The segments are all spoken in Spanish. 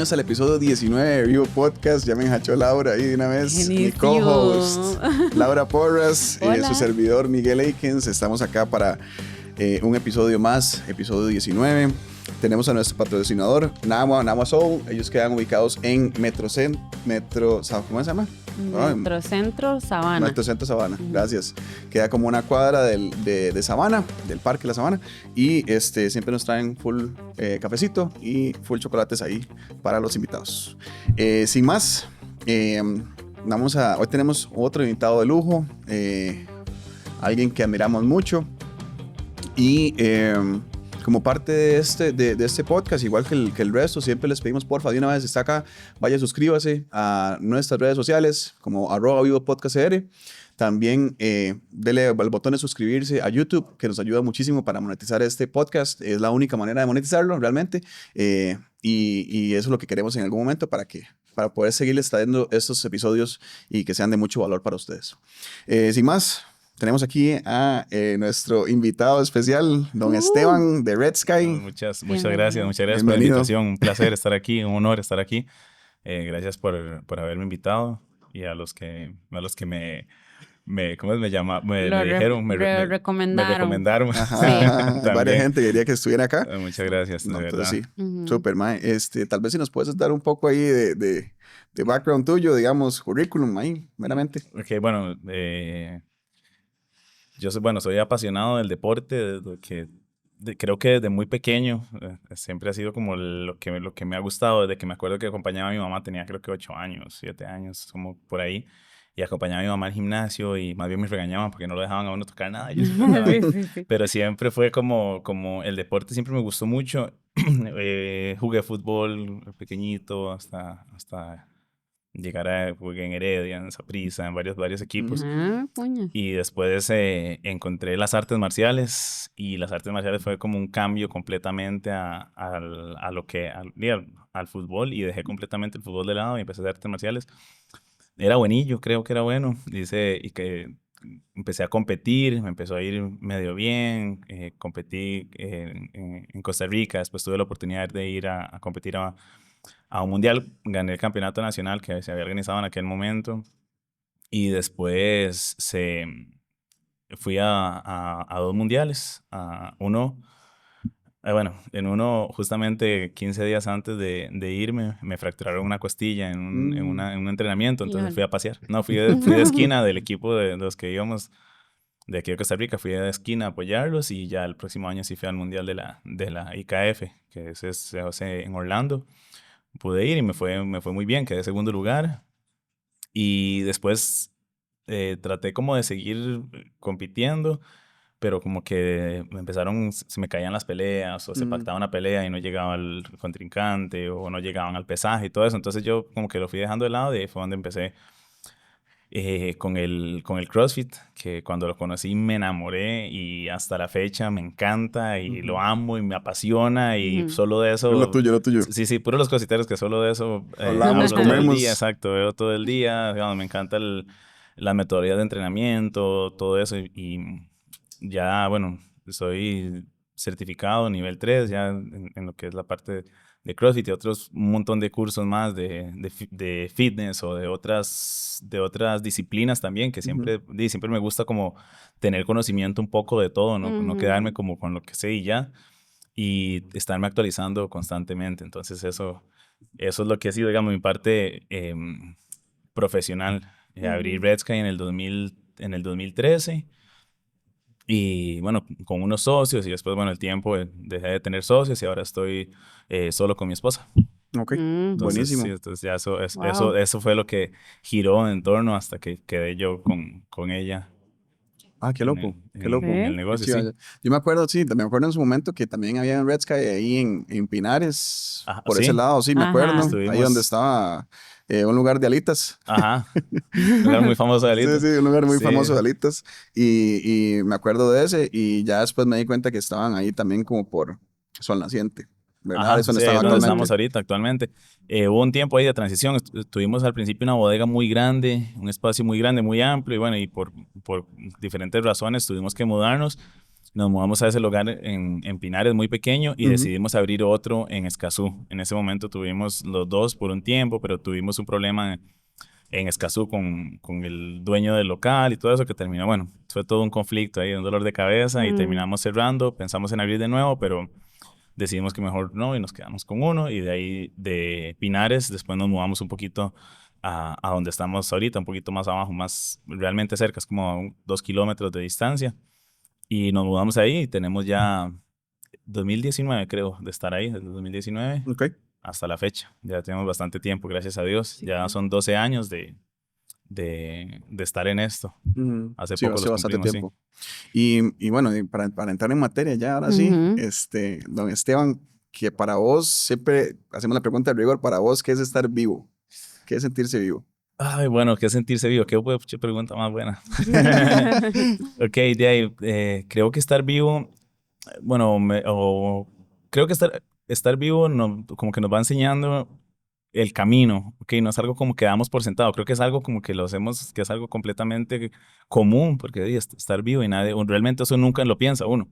bienvenidos al episodio 19 de Vivo Podcast. Ya me enjachó Laura ahí de una vez. Mi co-host, Laura Porras, su servidor Miguel Aikens. Estamos acá para un episodio más, episodio 19. Tenemos a nuestro patrocinador, Nahua Soul. Ellos quedan ubicados en ¿cómo se llama? Metrocentro Sabana. Metrocentro Sabana, gracias. Queda como una cuadra de Sabana, del Parque La Sabana. Y siempre nos traen full cafecito y full chocolates ahí para los invitados. Sin más, hoy tenemos otro invitado de lujo, alguien que admiramos mucho. Y como parte de este podcast, igual que el resto, siempre les pedimos, porfa, de una vez está acá, vaya, suscríbase a nuestras redes sociales como @vivopodcastcr. También dele al botón de suscribirse a YouTube, que nos ayuda muchísimo para monetizar este podcast. Es la única manera de monetizarlo realmente. Y eso es lo que queremos en algún momento para poder seguirles trayendo estos episodios y que sean de mucho valor para ustedes. Sin más, tenemos aquí a nuestro invitado especial, don Esteban de Red Sky. Muchas gracias por la invitación. Un placer estar aquí, un honor estar aquí. Gracias por haberme invitado y a los que me recomendaron. Me recomendaron. Ajá, varias gente quería que estuviera acá. Muchas gracias, de verdad. Sí, súper, mae. Tal vez si nos puedes dar un poco ahí de background tuyo, digamos, currículum ahí, meramente. Ok, bueno, yo soy apasionado del deporte, creo que desde muy pequeño siempre ha sido como lo que me ha gustado. Desde que me acuerdo que acompañaba a mi mamá, tenía creo que 8 años, 7 años, como por ahí, y acompañaba a mi mamá al gimnasio y más bien me regañaban porque no lo dejaban a uno tocar nada. Yo sí. Pero siempre fue como el deporte siempre me gustó mucho. Jugué fútbol pequeñito hasta llegar jugué en Heredia, en Saprissa, en varios equipos. Y después encontré las artes marciales, y las artes marciales fue como un cambio completamente al fútbol, y dejé completamente el fútbol de lado y empecé a hacer artes marciales. Era buenillo, creo que era bueno. Y que empecé a competir, me empezó a ir medio bien. Competí en Costa Rica, después tuve la oportunidad de ir a competir a un mundial, gané el campeonato nacional que se había organizado en aquel momento, y después fui a 2 mundiales, en uno justamente 15 días antes de irme me fracturaron una costilla en un entrenamiento, entonces fui a pasear. No, fui de esquina del equipo de los que íbamos de aquí de Costa Rica, fui de esquina a apoyarlos, y ya el próximo año sí fui al mundial de la IKF, que se hace en Orlando. Pude ir y me fue muy bien, quedé segundo lugar. Y después traté como de seguir compitiendo, pero como que se me caían las peleas, o se pactaba una pelea y no llegaba el contrincante, o no llegaban al pesaje y todo eso. Entonces yo como que lo fui dejando de lado, y ahí fue donde empecé con el CrossFit, que cuando lo conocí me enamoré, y hasta la fecha me encanta y lo amo y me apasiona, y solo de eso... Lo tuyo. Sí, puros los cositeros que solo de eso hablamos, todo el comemos. día, exacto, veo todo el día, digamos, me encanta la metodología de entrenamiento, todo eso, y ya, bueno, soy certificado nivel 3 ya en lo que es la parte de CrossFit, y un montón de cursos más de fitness, o de otras disciplinas también, que siempre me gusta como tener conocimiento un poco de todo, no quedarme como con lo que sé y ya, y estarme actualizando constantemente. Entonces eso es lo que ha sido, digamos, mi parte profesional. Abrí Red Sky en el 2013. Y bueno, con unos socios, y después, bueno, el tiempo dejé de tener socios, y ahora estoy solo con mi esposa. Ok, Entonces, buenísimo. Sí, entonces ya eso fue lo que giró en torno hasta que quedé yo con ella. Ah, qué loco, qué loco. En el negocio, sí. Yo me acuerdo en su momento que también había en Red Sky ahí en Pinares, por ¿sí? ese lado, sí, me acuerdo. Estuvimos... Ahí donde estaba un lugar de alitas. Ajá, un lugar muy famoso de alitas. Sí, un lugar muy famoso de alitas. Y me acuerdo de ese, y ya después me di cuenta que estaban ahí también como por Sol Naciente, ¿verdad? Ajá, Eso sí, es donde estamos ahorita actualmente. Hubo un tiempo ahí de transición. Tuvimos al principio una bodega muy grande, un espacio muy grande, muy amplio, y bueno, y por diferentes razones tuvimos que mudarnos. Nos mudamos a ese lugar en Pinares, muy pequeño, y decidimos abrir otro en Escazú. En ese momento tuvimos los dos por un tiempo, pero tuvimos un problema en Escazú con el dueño del local y todo eso que terminó, bueno, fue todo un conflicto ahí, un dolor de cabeza y terminamos cerrando, pensamos en abrir de nuevo, pero decidimos que mejor no y nos quedamos con uno y de ahí de Pinares después nos mudamos un poquito a donde estamos ahorita, un poquito más abajo, más realmente cerca, es como a 2 kilómetros de distancia y nos mudamos ahí y tenemos ya 2019 creo de estar ahí, desde 2019. Okay. Hasta la fecha. Ya tenemos bastante tiempo, gracias a Dios. Sí. Ya son 12 años de estar en esto. Hace poco hace bastante tiempo. Sí. Y bueno, para entrar en materia ya, ahora sí, don Esteban, que para vos, siempre hacemos la pregunta de rigor, para vos, ¿qué es estar vivo? ¿Qué es sentirse vivo? Ay, bueno, ¿qué es sentirse vivo? Qué pregunta más buena. Ok, de ahí, creo que estar vivo, bueno, creo que estar vivo como que nos va enseñando el camino, ok, no es algo como que damos por sentado, creo que es algo como que lo hacemos, que es algo completamente común, porque estar vivo y nadie, realmente eso nunca lo piensa uno,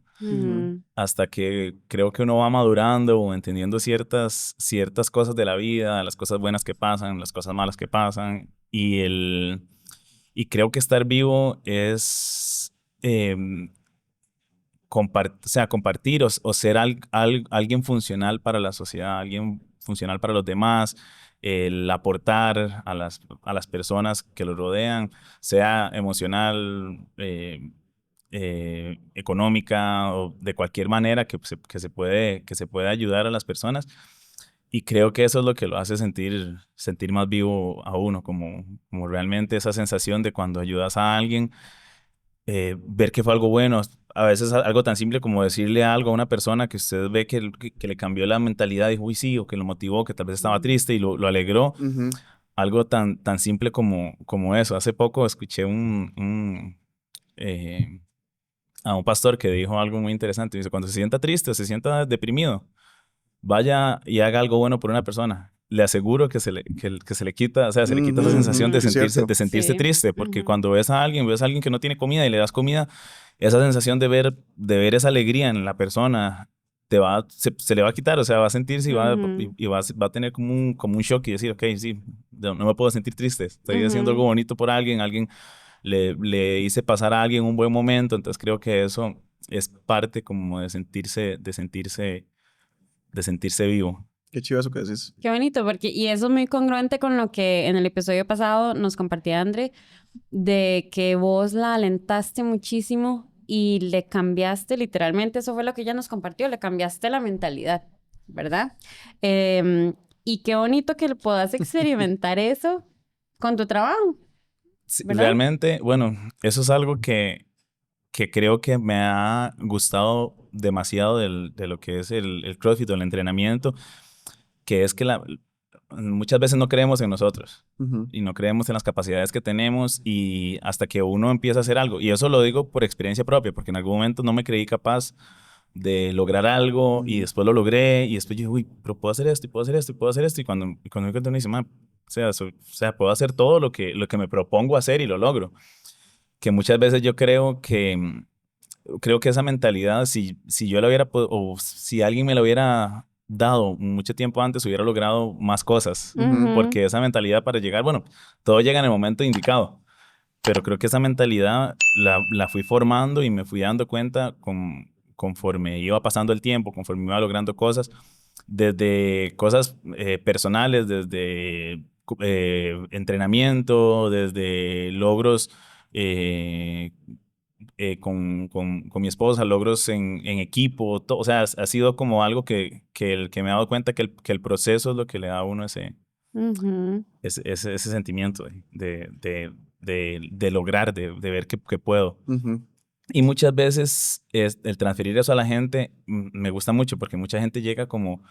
hasta que creo que uno va madurando o entendiendo ciertas cosas de la vida, las cosas buenas que pasan, las cosas malas que pasan, y creo que estar vivo es compartir o ser alguien funcional para la sociedad, alguien funcional para los demás, el aportar a las personas que lo rodean, sea emocional, económica o de cualquier manera que se puede ayudar a las personas. Y creo que eso es lo que lo hace sentir más vivo a uno, como realmente esa sensación de cuando ayudas a alguien, ver que fue algo bueno. A veces algo tan simple como decirle algo a una persona que usted ve que le cambió la mentalidad, dijo, uy, sí, o que lo motivó, que tal vez estaba triste y lo alegró. Algo tan simple como eso. Hace poco escuché a un pastor que dijo algo muy interesante. Dice, cuando se sienta triste o se sienta deprimido, vaya y haga algo bueno por una persona. Le aseguro que se le quita, o sea, se le quita esa sensación de sentirse triste, porque cuando ves a alguien que no tiene comida y le das comida, esa sensación de ver esa alegría en la persona se le va a quitar, o sea, va a sentirse y va a tener como un shock y decir, ok, sí, no me puedo sentir triste, estoy haciendo algo bonito por alguien le hice pasar a alguien un buen momento, entonces creo que eso es parte como de sentirse vivo. Qué chido eso que decís. Qué bonito, y eso es muy congruente con lo que en el episodio pasado nos compartía André, de que vos la alentaste muchísimo y le cambiaste, literalmente, eso fue lo que ella nos compartió, le cambiaste la mentalidad, ¿verdad? Y qué bonito que puedas experimentar eso con tu trabajo. Sí, realmente, bueno, eso es algo que creo que me ha gustado demasiado de lo que es el CrossFit o el entrenamiento, que es que muchas veces no creemos en nosotros y no creemos en las capacidades que tenemos y hasta que uno empieza a hacer algo. Y eso lo digo por experiencia propia, porque en algún momento no me creí capaz de lograr algo y después lo logré y después yo, uy, pero puedo hacer esto y puedo hacer esto y puedo hacer esto. Y cuando me encuentro uno dice, o sea, puedo hacer todo lo que me propongo hacer y lo logro. Que muchas veces yo creo que esa mentalidad, si yo la hubiera, o si alguien me la hubiera dado mucho tiempo antes, hubiera logrado más cosas. Porque esa mentalidad para llegar, bueno, todo llega en el momento indicado. Pero creo que esa mentalidad la fui formando y me fui dando cuenta conforme iba pasando el tiempo, conforme iba logrando cosas, desde cosas personales, desde entrenamiento, desde logros con mi esposa, logros en equipo, o sea, ha sido como algo que me he dado cuenta que el proceso es lo que le da a uno ese sentimiento de lograr, de ver que puedo. Y muchas veces el transferir eso a la gente me gusta mucho porque mucha gente llega como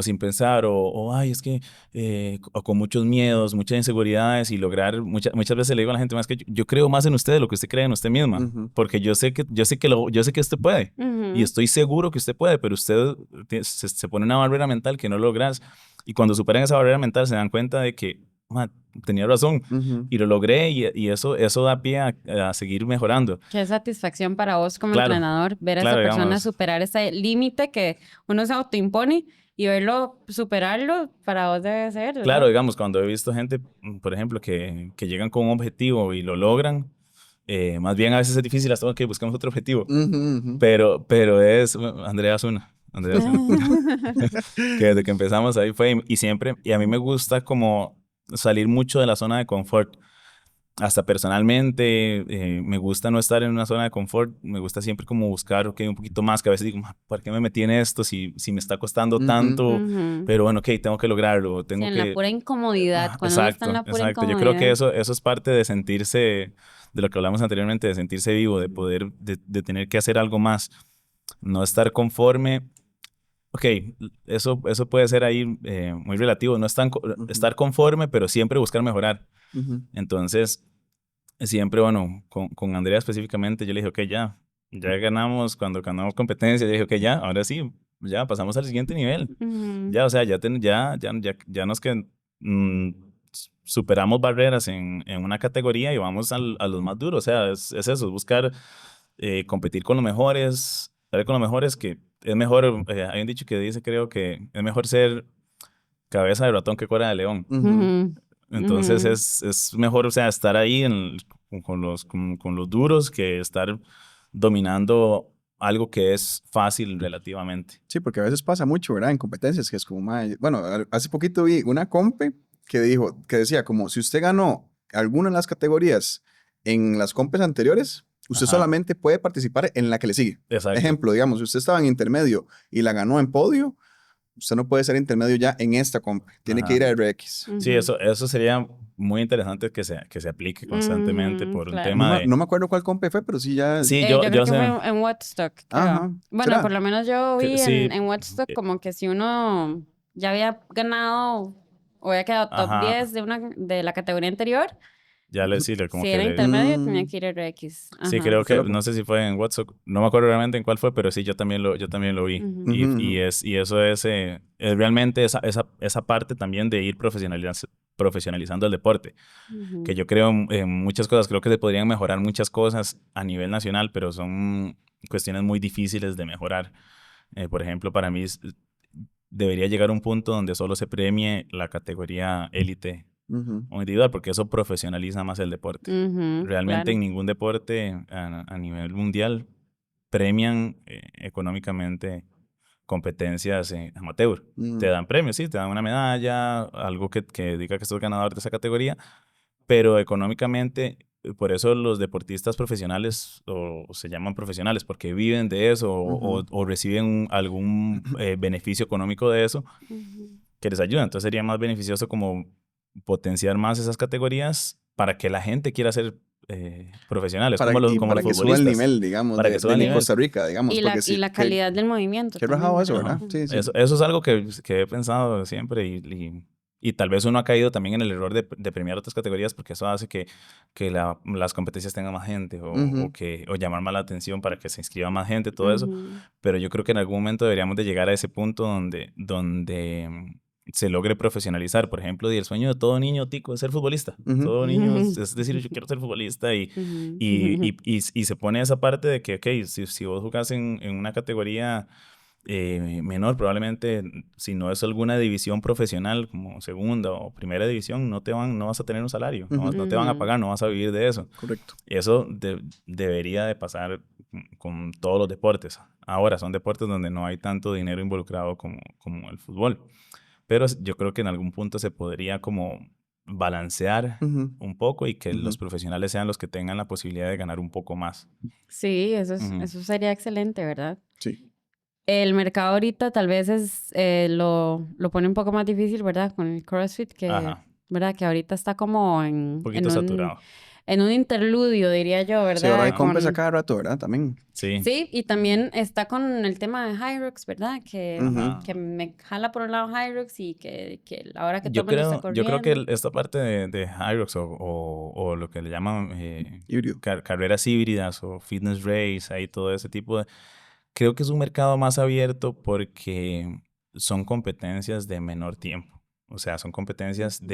sin pensar ay, es que o con muchos miedos, muchas inseguridades y lograr, muchas veces le digo a la gente más que yo creo más en usted de lo que usted cree en usted misma, porque yo sé que usted puede y estoy seguro que usted puede, pero usted se pone una barrera mental que no logras y cuando superan esa barrera mental se dan cuenta de que "Ma, tenía razón", Ujú. y lo logré, y eso da pie a seguir mejorando. Qué satisfacción para vos como Claro, entrenador ver a esa claro, persona digamos. superar ese límite que uno se autoimpone y verlo superarlo para vos debe ser, Claro, ¿verdad? digamos, cuando he visto gente, por ejemplo, que llegan con un objetivo y lo logran, más bien a veces es difícil hasta que buscamos otro objetivo, Ujú, ujú. pero es Andrea Zuna, Andrea Zuna, que desde que empezamos ahí fue, y siempre, y a mí me gusta como salir mucho de la zona de confort. Hasta personalmente, me gusta no estar en una zona de confort, me gusta siempre como buscar, ok, un poquito más, que a veces digo, "Ma, ¿por qué me metí en esto si me está costando Ujú. tanto? Ujú. Pero bueno, ok, tengo que lograrlo, Sí, tengo en la que..." pura incomodidad, cuando uno está en Exacto, la pura exacto. Yo creo que incomodidad. eso es parte de sentirse, de lo que hablamos anteriormente, de sentirse vivo, de poder, de tener que hacer algo más, no estar conforme. Ok, eso puede ser ahí muy relativo, no Ujú. estar conforme, pero siempre buscar mejorar. Ujú. Entonces, siempre, bueno, con Andrea específicamente, yo le dije, ok, ya ganamos, cuando ganamos competencia, yo dije, ok, ya, ahora sí, ya pasamos al siguiente nivel. Ujú. Ya, o sea, ya nos que superamos barreras en una categoría y vamos a los más duros. O sea, es eso, es buscar competir con los mejores, estar con los mejores, que es mejor, hay un dicho que dice, creo que es mejor ser cabeza de ratón que cola de león. Ujú. Ujú. Entonces Ujú. es mejor, o sea, estar ahí con los duros que estar dominando algo que es fácil relativamente. Sí, porque a veces pasa mucho, ¿verdad? En competencias, que es como, mae, bueno, hace poquito vi una compe que dijo, que decía como, si usted ganó alguna de las categorías en las compes anteriores, usted Ajá, solamente puede participar en la que le sigue. exacto. Ejemplo, digamos, si usted estaba en intermedio y la ganó en podio, usted no puede ser intermedio ya en esta compe, tiene que ir Ajá. a RX. Sí, Ujú. eso sería muy interesante que se aplique constantemente Ujú, por un claro. tema de... No me acuerdo cuál compe fue, pero sí ya, Sí, Yo creo yo que fue sé, en Woodstock, creo. ajá, Bueno, por ¿será? lo menos yo vi sí, en Woodstock eh, como que si uno ya había ganado o había quedado top ajá, 10 de la categoría anterior, ya le sí, como si que era le... intermedio tenía Mm, que ir a RX. Sí, Ajá. creo qué que, loco. no sé si fue en WhatsApp, no me acuerdo realmente en cuál fue, pero sí, yo también lo vi. Ujú, Ujú, Y, ujú, y eso es realmente esa parte también de ir profesionalizando el deporte, que ujú, yo creo en muchas cosas, creo que se podrían mejorar muchas cosas a nivel nacional, pero son cuestiones muy difíciles de mejorar. Por ejemplo, para mí debería llegar a un punto donde solo se premie la categoría élite ujú, o individual, porque eso profesionaliza más el deporte. ujú, Realmente claro. en ningún deporte a nivel mundial premian económicamente competencias amateur. Te ujú, dan premios, sí, te dan una medalla, algo que diga que sos ganador de esa categoría, pero económicamente, por eso los deportistas profesionales o se llaman profesionales, porque viven de eso ujú, o reciben algún beneficio económico de eso Ujú, que les ayuda. Entonces sería más beneficioso como potenciar más esas categorías para que la gente quiera ser profesionales, para, y como para los que suba el futbolistas, nivel, digamos, para que suba el de nivel. Costa Rica, digamos, porque y sí, la calidad del movimiento qué también, rajado eso, ¿verdad? ¿verdad? Ajá. Sí, sí. Eso es algo que he pensado siempre y tal vez uno ha caído también en el error de premiar otras categorías porque eso hace que las competencias tengan más gente Ujú, o llamar más la atención para que se inscriba más gente, todo eso. Ujú, Pero yo creo que en algún momento deberíamos de llegar a ese punto donde se logre profesionalizar. Por ejemplo, y el sueño de todo niño tico es ser futbolista. ujú, Todo niño ujú, es decir, yo quiero ser futbolista ujú, y se pone esa parte de que, ok, si vos jugás en una categoría menor, probablemente si no es alguna división profesional como segunda o primera división, no vas a tener un salario, ujú, no te van a ujú. pagar, no vas a vivir de eso. correcto. Eso debería de pasar con todos los deportes. Ahora, son deportes donde no hay tanto dinero involucrado como el fútbol, pero yo creo que en algún punto se podría como balancear Ujú, un poco y que ujú, los profesionales sean los que tengan la posibilidad de ganar un poco más. Sí, Ujú. eso sería excelente, ¿verdad? sí. El mercado ahorita tal vez lo pone un poco más difícil, ¿verdad? Con el CrossFit, que, Ajá, ¿verdad? Que ahorita está como un poquito saturado. en un interludio, diría yo, Sí, ahora hay ¿verdad? Ajá, compes a cada rato, ¿verdad? También. sí. Sí, y también está con el tema de Hyrox, ¿verdad? Ujú, Ajá. Que me jala por un lado Hyrox y que ahora que todo Yo el mundo está creo que corriendo. esta parte de Hyrox o lo que le llaman híbrido. carreras híbridas o fitness race, ahí todo ese tipo creo que es un mercado más abierto porque son competencias de menor tiempo. O sea, son competencias Ujú.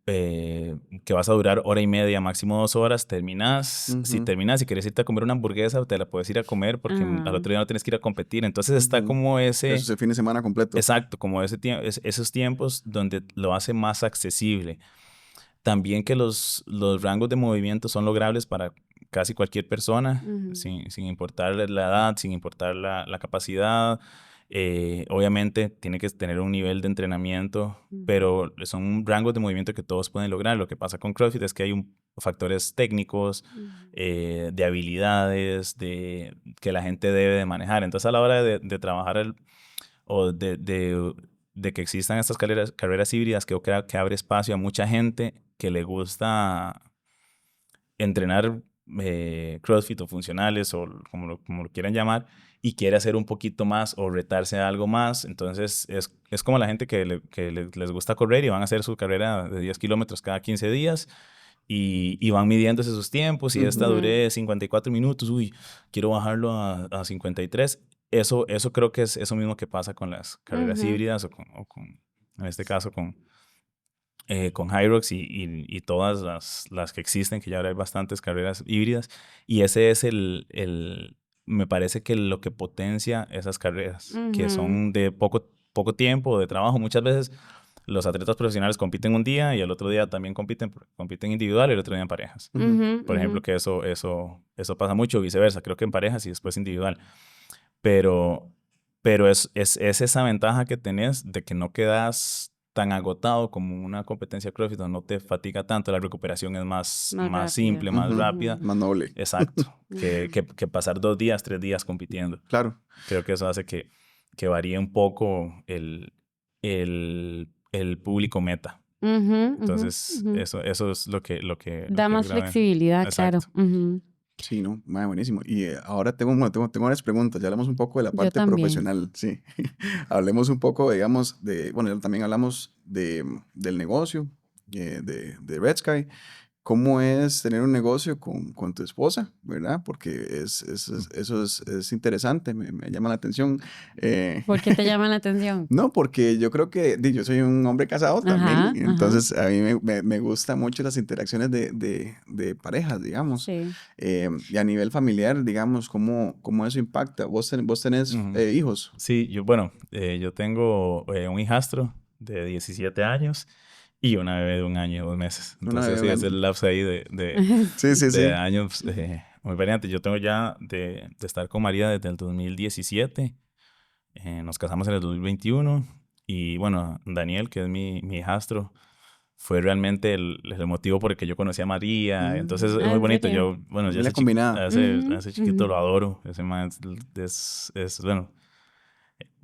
que vas a durar hora y media, máximo 2 horas, terminas. Si terminas y quieres irte a comer una hamburguesa, te la puedes ir a comer porque al otro día no tienes que ir a competir. Entonces está como ese... Eso es el fin de semana completo. Exacto, como esos tiempos donde lo hace más accesible. También que los rangos de movimiento son logrables para casi cualquier persona, sin importar la edad, sin importar la capacidad. Obviamente tiene que tener un nivel de entrenamiento, pero son rangos de movimiento que todos pueden lograr. Lo que pasa con CrossFit es que hay factores técnicos, de habilidades, que la gente debe de manejar. Entonces, a la hora de trabajar o de que existan estas carreras híbridas, creo que abre espacio a mucha gente que le gusta entrenar CrossFit o funcionales o como lo quieran llamar, y quiere hacer un poquito más o retarse a algo más. Entonces es como la gente que les gusta correr y van a hacer su carrera de 10 kilómetros cada 15 días y van midiéndose sus tiempos. Y esta duré 54 minutos, uy, quiero bajarlo a 53. Eso creo que es eso mismo que pasa con las carreras híbridas o en este caso con Hyrox y todas las que existen, que ya ahora hay bastantes carreras híbridas. Y ese es me parece que lo que potencia esas carreras, que son de poco tiempo, de trabajo. Muchas veces los atletas profesionales compiten un día y el otro día también compiten individual y el otro día en parejas. Por ejemplo, que eso pasa mucho, viceversa. Creo que en parejas y después individual. Pero es esa ventaja que tenés de que no quedas tan agotado como una competencia CrossFit, no te fatiga tanto, la recuperación es más simple, más rápida. Más noble. Exacto. que pasar 2 días, 3 días compitiendo. Claro. Creo que eso hace que varíe un poco el público meta. Entonces, eso es lo que da más flexibilidad, claro. Sí, no, buenísimo. Y ahora tengo varias preguntas. Ya hablamos un poco de la parte profesional, sí. Hablemos un poco, digamos, bueno, también hablamos del negocio, de Red Sky. ¿Cómo es tener un negocio con tu esposa, verdad? Porque eso es interesante, me llama la atención. ¿Por qué te llama la atención? No, porque yo creo que yo soy un hombre casado también, entonces a mí me gustan mucho las interacciones de parejas, digamos. Sí. Y a nivel familiar, digamos, ¿cómo eso impacta? ¿Vos tenés hijos? Sí, yo tengo un hijastro de 17 años. Y una bebé de 1 año y 2 meses. Entonces, sí, es el lapso ahí de años muy variante. Yo tengo ya de estar con María desde el 2017. Nos casamos en el 2021. Y bueno, Daniel, que es mi hijastro, fue realmente el motivo por el que yo conocí a María. Entonces, es muy bonito. Yo ese chiquito lo adoro. Ese man es bueno...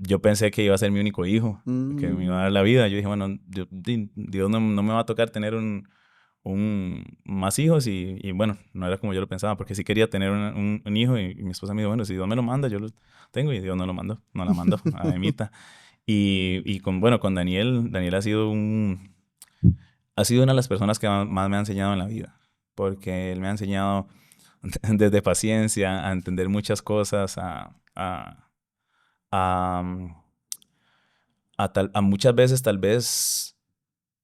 Yo pensé que iba a ser mi único hijo, que me iba a dar la vida. Yo dije, bueno, Dios no me va a tocar tener más hijos y bueno, no era como yo lo pensaba, porque sí quería tener un hijo y mi esposa me dijo, bueno, si Dios me lo manda, yo lo tengo, y Dios no la mandó a Emita. Y con Daniel ha sido una de las personas que más me ha enseñado en la vida, porque él me ha enseñado desde paciencia, a entender muchas cosas, a muchas veces tal vez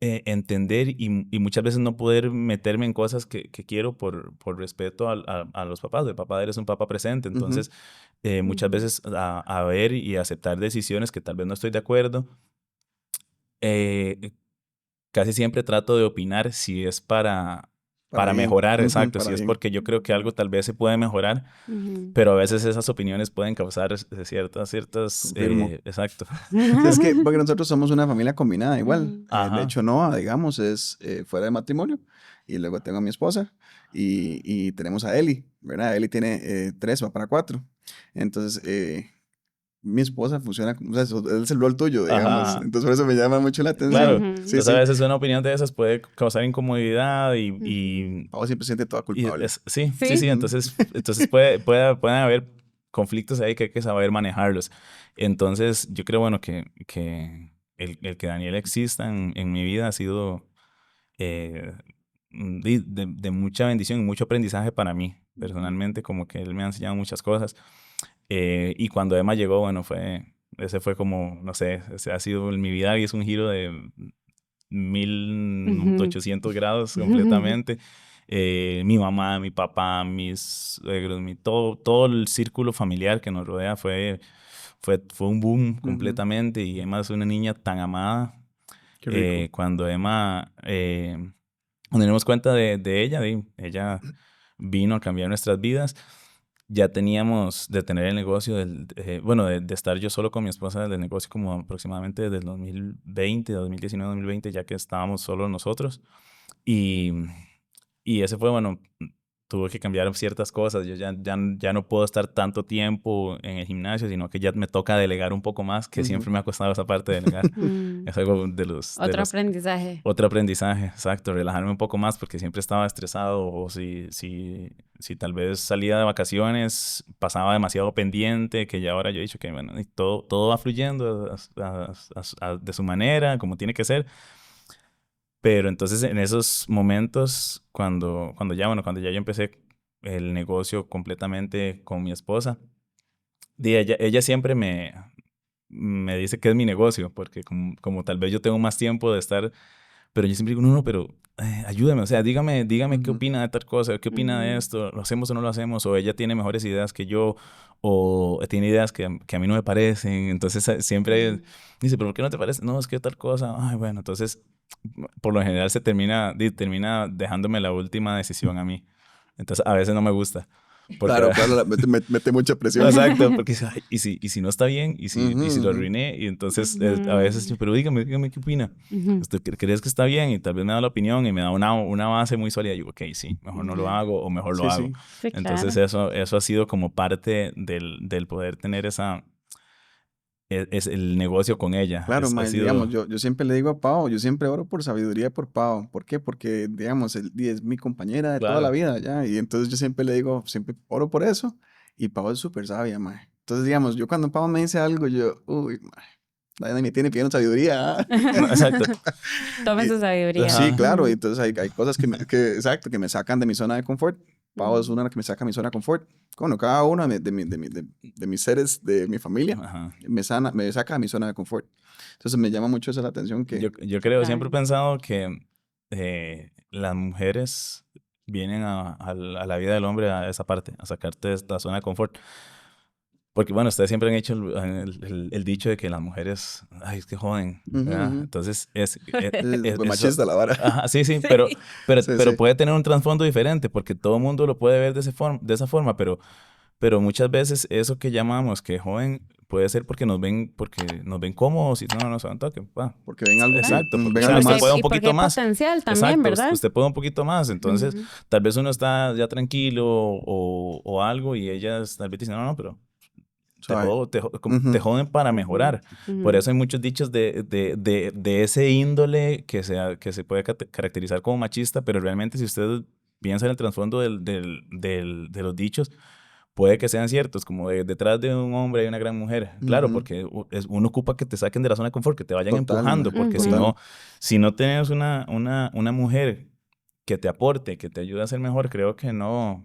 entender y muchas veces no poder meterme en cosas que quiero por respeto a los papás. El papá eres un papá presente, entonces muchas veces a ver y aceptar decisiones que tal vez no estoy de acuerdo. Casi siempre trato de opinar si es para mejorar, exacto, si es porque yo creo que algo tal vez se puede mejorar, pero a veces esas opiniones pueden causar ciertas exacto. Es que porque nosotros somos una familia combinada igual. De hecho, Noah, digamos, es fuera de matrimonio, y luego tengo a mi esposa y tenemos a Eli, ¿verdad? Eli tiene 3, va para 4. Entonces, mi esposa funciona, o sea, es el rol tuyo, digamos. Entonces, por eso me llama mucho la atención. Claro. Entonces, a veces una opinión de esas puede causar incomodidad y Pau siempre siente toda culpable. Sí. Entonces pueden haber conflictos ahí que hay que saber manejarlos. Entonces, yo creo, bueno, que el que Daniel exista en mi vida ha sido de mucha bendición y mucho aprendizaje para mí, personalmente, como que él me ha enseñado muchas cosas. Y cuando Emma llegó, bueno, ese fue como, no sé, ese ha sido en mi vida y es un giro de 1800 grados completamente. Mi mamá, mi papá, mis suegros, todo el círculo familiar que nos rodea fue un boom completamente. Y Emma es una niña tan amada. Qué rico. Cuando Emma, nos dimos cuenta de ella, ella vino a cambiar nuestras vidas. Ya teníamos de tener el negocio, de estar yo solo con mi esposa del negocio como aproximadamente desde el 2020, 2019, 2020, ya que estábamos solo nosotros. Y ese fue, bueno, tuve que cambiar ciertas cosas. Yo ya no puedo estar tanto tiempo en el gimnasio, sino que ya me toca delegar un poco más, que siempre me ha costado esa parte de delegar. Es algo de los... Aprendizaje. Otro aprendizaje, exacto. Relajarme un poco más porque siempre estaba estresado, o si tal vez salía de vacaciones, pasaba demasiado pendiente, que ya ahora yo he dicho que, bueno, y todo va fluyendo de su manera, como tiene que ser. Pero entonces en esos momentos, cuando ya yo empecé el negocio completamente con mi esposa, ella siempre me dice que es mi negocio, porque como tal vez yo tengo más tiempo de estar, pero yo siempre digo, no, pero ayúdame, o sea, dígame qué opina de tal cosa, qué opina de esto, lo hacemos o no lo hacemos, o ella tiene mejores ideas que yo, o tiene ideas que a mí no me parecen. Entonces siempre dice, pero ¿por qué no te parece? No, es que tal cosa, ay, bueno, entonces por lo general termina dejándome la última decisión a mí. Entonces a veces no me gusta. Porque, Claro, mete mucha presión. exacto, porque ay, ¿y si no está bien? ¿Y si lo arruiné? Y entonces a veces, pero dígame qué opina. ¿Usted crees que está bien? Y tal vez me da la opinión y me da una base muy sólida. Y digo, ok, sí, mejor no lo hago o mejor lo hago. Sí, Entonces claro. eso ha sido como parte del poder tener es el negocio con ella. Claro, Ha digamos, sido... yo siempre le digo a Pau, yo siempre oro por sabiduría por Pau. ¿Por qué? Porque, digamos, es mi compañera de toda la Claro. vida, ¿ya? Y entonces yo siempre le digo, siempre oro por eso. Y Pau es súper sabia, mae. Entonces, digamos, yo cuando Pau me dice algo, yo, uy, mae, nadie me tiene pidiendo sabiduría, ¿ah? No, exacto. Tome su sabiduría. Sí, Ajá. claro, y entonces hay cosas exacto, que me sacan de mi zona de confort. Pau es una que me saca de mi zona de confort. Bueno, cada uno de mis seres, de mi familia, Ajá. me saca de mi zona de confort. Entonces me llama mucho eso la atención que... Yo creo, siempre he Claro. pensado que las mujeres vienen a la vida del hombre a esa parte, a sacarte de esta zona de confort. Porque, bueno, ustedes siempre han hecho el dicho de que las mujeres, ay, es que joden, Ujú, ¿verdad? ujú. Entonces, Pues eso, machista la vara. ajá, sí, Sí. Sí, pero sí. puede tener un trasfondo diferente, porque todo el mundo lo puede ver de esa forma, pero muchas veces eso que llamamos que joven puede ser porque nos ven cómodos y no se van toque. Porque ven algo que... Exacto, porque ven o sea, algo usted más. puede un Y porque poquito hay más. potencial también, Exacto, ¿verdad? usted puede un poquito más. Entonces, Ujú. tal vez uno está ya tranquilo o algo y ellas tal vez dicen, no, pero Suave. te Ujú. joden para Ujú. mejorar. Por Ujú. eso hay muchos dichos de ese índole que se puede caracterizar como machista, pero realmente si usted piensa en el trasfondo de los dichos, puede que sean ciertos, como detrás de un hombre hay una gran mujer. Claro, Ujú. porque uno ocupa que te saquen de la zona de confort, que te vayan Total, empujando, mae. porque Ujú. Total. si no tienes una mujer que te aporte, que te ayude a ser mejor, creo que no.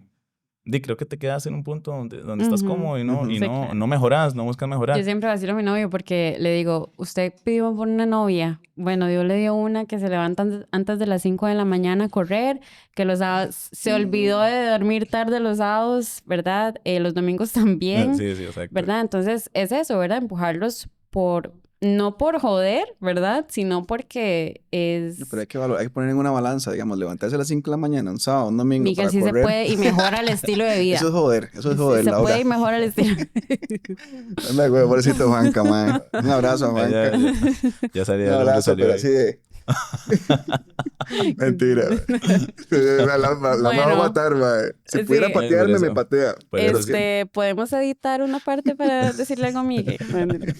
Creo que te quedas en un punto donde estás Ujú. cómodo y Ujú. Sí, claro. no mejoras, no buscas Yo mejorar. siempre vacilo a mi novio porque le digo, usted pidió por una novia. Bueno, Dios le dio una que se levanta antes de las 5 de la mañana a correr, que los sábados se olvidó de dormir tarde los sábados, ¿verdad? Los domingos también, Sí, sí, exacto. ¿verdad? Entonces es eso, ¿verdad? Empujarlos no por joder, ¿verdad? Sino porque Pero es... hay que poner en una balanza, digamos, levantarse a las 5 de la mañana, un sábado, un domingo Miguel, para sí se correr. puede y mejora el estilo de Eso es vida. joder, eso es Sí joder, se puede Laura. y mejora el estilo. Anda, güey, pobrecito Juanca, mae. Un abrazo a Juanca. Ya Un salía, el hombre abrazo, salió pero ahí. así de... Mentira, mae. La me va a Bueno, matar, mae. Si pudiera sí. Por patearme, me eso, patea. por Pero eso es que... Podemos editar una parte para decirle algo a Miguel. No, mentira.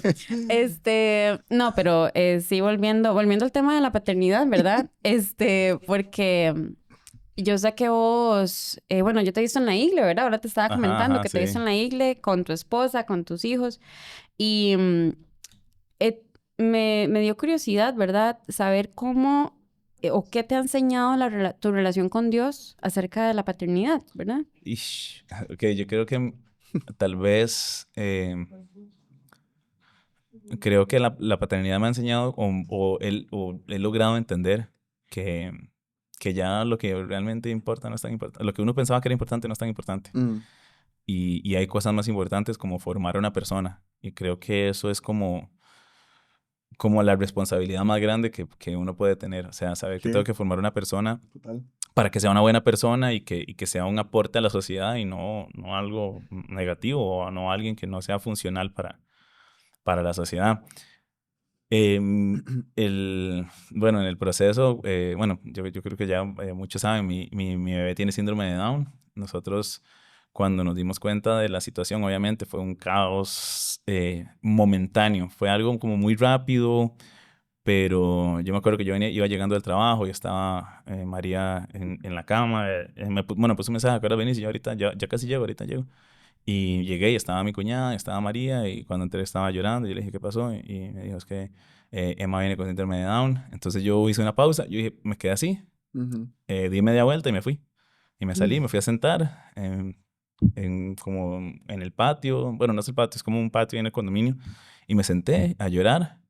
No, pero sí, volviendo al tema de la paternidad, ¿verdad? Porque yo sé que vos, bueno, yo te he visto en la iglesia, ¿verdad? Ahora te estaba ajá, comentando ajá, que te he visto sí. en la iglesia con tu esposa, con tus hijos, y eh, me dio curiosidad, ¿verdad? Saber cómo o qué te ha enseñado tu relación con Dios acerca de la paternidad, ¿verdad? Ok, yo creo que tal vez creo que la paternidad me ha enseñado o he logrado entender que, que ya lo que realmente importa no es tan importante. Lo que uno pensaba que era importante no es tan importante. Y hay cosas más importantes como formar a una persona. Y creo que eso es como la responsabilidad más grande que uno puede tener. O sea, saber que Sí. tengo que formar una persona Total. para que sea una buena persona y que sea un aporte a la sociedad y no algo negativo o no alguien que no sea funcional para la sociedad. Bueno, en el proceso, bueno, yo creo que ya muchos saben, mi bebé tiene síndrome de Down. Nosotros, cuando nos dimos cuenta de la situación, obviamente fue un caos momentáneo. Fue algo como muy rápido, pero yo me acuerdo que yo iba llegando del trabajo y estaba María en la cama. Bueno, puse un mensaje, ¿a qué hora venís? Y yo ahorita, ya casi llego, ahorita llego. Y llegué y estaba mi cuñada, estaba María, y cuando entré estaba llorando. Y yo le dije, ¿qué pasó? Y me dijo, es que Emma viene con síndrome de Down. Entonces yo hice una pausa, yo dije, me quedé así, di media vuelta y me fui. Y me salí, me fui a sentar como en el patio. Bueno, no es el patio, es como un patio en el condominio. Y me senté a llorar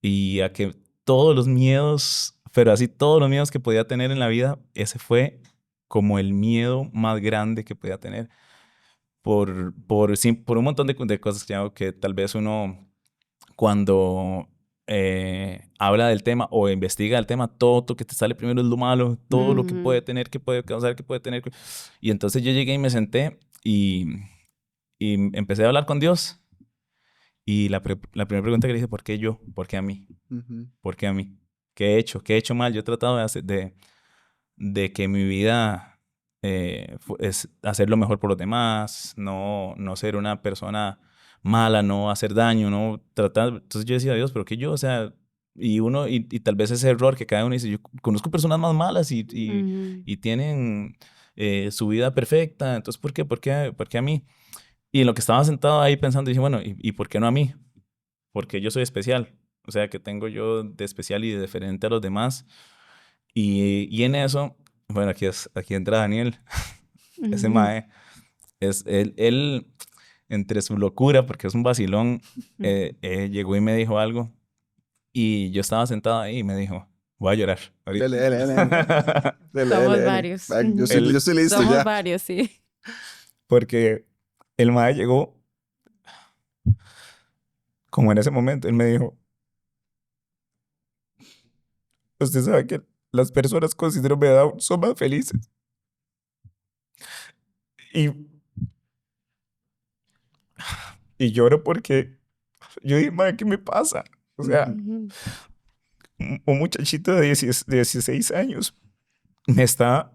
y a que todos los miedos, pero así todos los miedos que podía tener en la vida, ese fue como el miedo más grande que podía tener por un montón de cosas que tal vez uno cuando habla del tema o investiga el tema, todo lo que te sale primero es lo malo, todo lo que puede tener, que puede causar, que puede tener. Y entonces yo llegué y me senté y empecé a hablar con Dios. Y la primera pregunta que le dije, ¿por qué yo? ¿Por qué a mí? ¿Por qué a mí? ¿Qué he hecho? ¿Qué he hecho mal? Yo he tratado de que mi vida es hacer lo mejor por los demás, no ser una persona mala, no hacer daño, no tratar. Entonces yo decía, Dios, pero que yo, o sea, y tal vez ese error que cada uno dice, yo conozco personas más malas y tienen su vida perfecta, entonces ¿por qué a mí? Y en lo que estaba sentado ahí pensando, dije, bueno, ¿y por qué no a mí? Porque yo soy especial. O sea, que tengo yo de especial y de diferente a los demás. Y en eso, bueno, aquí entra Daniel, ese mae, él, entre su locura, porque es un vacilón, llegó y me dijo algo. Y yo estaba sentado ahí y me dijo, voy a llorar ahorita. Somos varios. Yo estoy listo Somos ya. varios, sí. Porque el mae llegó, como en ese momento, él me dijo, usted sabe que las personas con síndrome de Down son más felices. Y lloro porque yo dije, madre, ¿qué me pasa? O sea, un muchachito de 16 años me está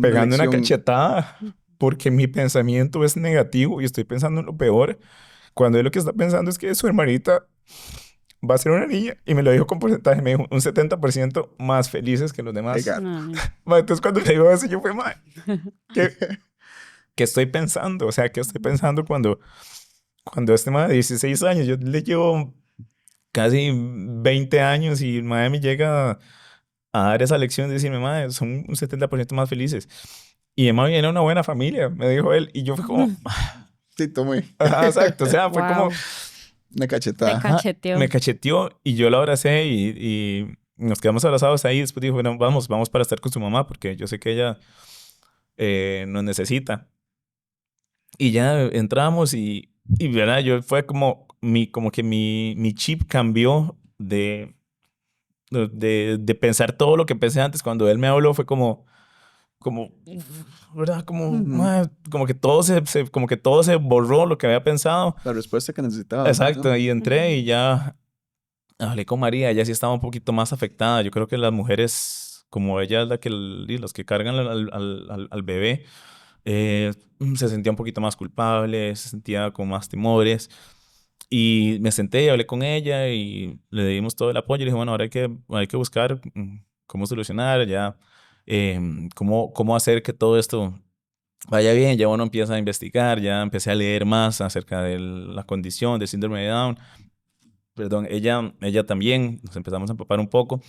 pegando una cachetada porque mi pensamiento es negativo y estoy pensando en lo peor, cuando él lo que está pensando es que su hermanita va a ser una niña, y me lo dijo con porcentaje, me dijo un 70% más felices que los demás. Entonces cuando le digo eso, yo fui, madre, ¿qué estoy pensando? O sea, ¿qué estoy pensando cuando este madre de 16 años, yo le llevo casi 20 años y el madre me llega a dar esa lección de decirme, madre, son un 70% más felices? Y Emma viene de una buena familia, me dijo él, y yo fui como... Sí, tomé. Exacto, o sea, fue como... Una cachetada. Te cacheteó. Me cacheteó y yo la abracé y nos quedamos abrazados ahí. Después dijo, bueno, vamos para estar con su mamá porque yo sé que ella nos necesita. Y ya entramos y ¿verdad? Yo fue como que mi chip cambió de pensar todo lo que pensé antes. Cuando él me habló fue como ¿verdad? Como que todo se borró lo que había pensado. La respuesta que necesitaba. Exacto, y entré y ya hablé con María. Ella sí estaba un poquito más afectada. Yo creo que las mujeres, como ella es los que cargan al bebé, se sentía un poquito más culpable, se sentía con más temores. Y me senté y hablé con ella y le dimos todo el apoyo. Y le dije, bueno, ahora hay que buscar cómo solucionar, ya, cómo hacer que todo esto vaya bien. Ya uno empieza a investigar, ya empecé a leer más acerca de la condición del síndrome de Down. Perdón, ella también, nos empezamos a empapar un poco.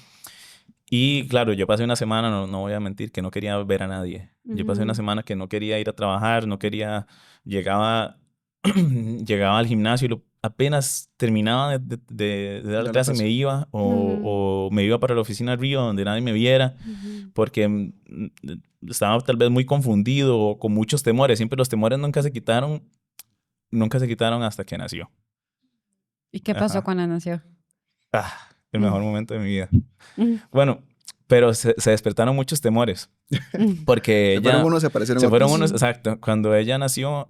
Y claro, yo pasé una semana, no voy a mentir, que no quería ver a nadie. Yo pasé una semana que no quería ir a trabajar, no quería, llegaba al gimnasio y apenas terminaba de dar la clase, me iba o me iba para la oficina del Río donde nadie me viera, porque estaba tal vez muy confundido o con muchos temores. Siempre los temores nunca se quitaron hasta que nació. ¿Y qué pasó Ajá. cuando nació? El mejor momento de mi vida. Bueno, pero se despertaron muchos temores. Porque se fueron unos, se aparecieron se fueron otros. unos, exacto. Cuando ella nació,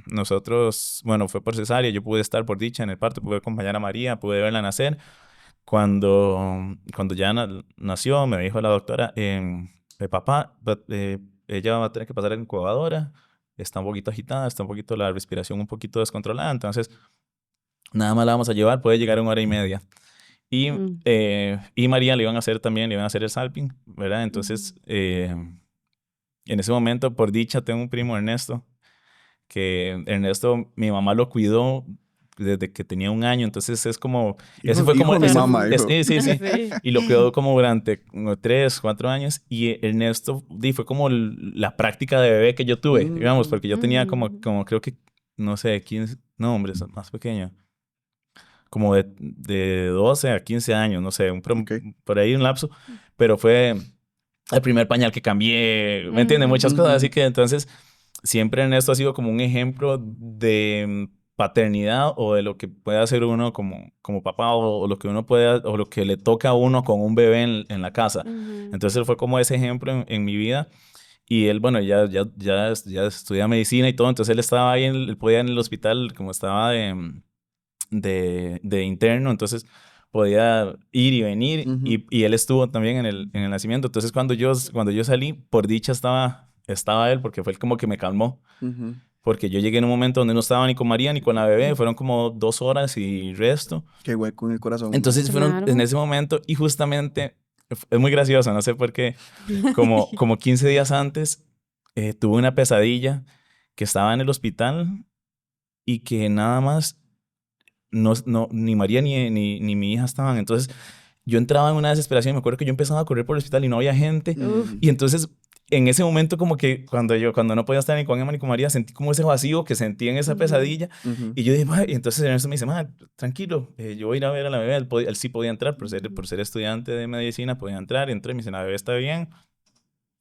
nosotros, bueno, fue por cesárea, yo pude estar por dicha en el parto, pude acompañar a María, pude verla nacer. Cuando ya nació, me dijo la doctora, papá, ella va a tener que pasar en incubadora, está un poquito agitada, está un poquito la respiración un poquito descontrolada, entonces nada más la vamos a llevar, puede llegar en 1 hora y media. Y María le iban a hacer el salping, ¿verdad? Entonces, en ese momento, por dicha, tengo un primo, Ernesto, que Ernesto, mi mamá lo cuidó desde que tenía 1 año, entonces es como... ese fue como... mi mamá, hijo. Sí. Y lo cuidó como durante 3, 4 años, y Ernesto fue como la práctica de bebé que yo tuve, digamos, porque yo tenía como creo que, no sé, 15... No, hombre, es más pequeño. Como de 12 a 15 años, no sé, por ahí un lapso, pero fue el primer pañal que cambié, ¿me entiendes? Muchas cosas, así que entonces siempre Ernesto ha sido como un ejemplo de paternidad o de lo que puede hacer uno como papá o lo que uno puede, o lo que le toca a uno con un bebé en la casa. Entonces él fue como ese ejemplo en mi vida. Y él, bueno, ya estudia medicina y todo, entonces él estaba ahí, él podía en el hospital, como estaba de interno, entonces podía ir y venir, y él estuvo también en el nacimiento. Entonces cuando yo salí, por dicha estaba él, porque fue él como que me calmó, porque yo llegué en un momento donde no estaba ni con María ni con la bebé, fueron como 2 horas y resto. Qué hueco en el corazón. Entonces fueron en ese momento, y justamente es muy gracioso, no sé por qué, como 15 días antes tuve una pesadilla que estaba en el hospital y que nada más ni María ni mi hija estaban. Entonces yo entraba en una desesperación y me acuerdo que yo empezaba a correr por el hospital y no había gente. Y entonces en ese momento como que cuando no podía estar ni con Emma ni con María, sentí como ese vacío que sentí en esa pesadilla. Y yo dije, y entonces Ernesto me dice, tranquilo, yo voy a ir a ver a la bebé. Él sí podía entrar, por ser estudiante de medicina, podía entrar. Y entré y me dice, la bebé está bien.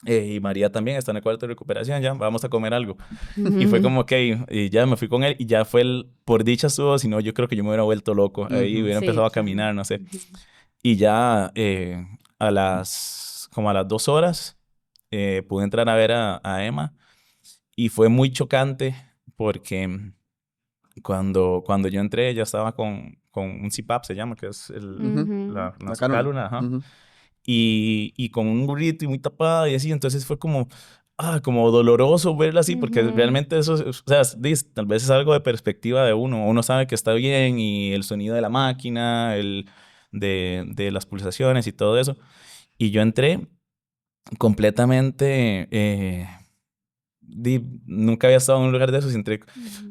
Y María también está en el cuarto de recuperación, ya vamos a comer algo. Y fue como, ok, y ya me fui con él y ya fue por dicha estuvo, si no yo creo que yo me hubiera vuelto loco, ahí hubiera empezado a caminar, no sé. Y ya como a las 2 horas pude entrar a ver a Emma, y fue muy chocante porque cuando yo entré ella estaba con un CPAP, se llama, que es la cálula, y con un burrito y muy tapada y así, entonces fue como doloroso verla así, porque realmente eso, o sea, tal vez es algo de perspectiva de uno sabe que está bien, y el sonido de la máquina, de las pulsaciones y todo eso, y yo entré completamente... nunca había estado en un lugar de esos y entré,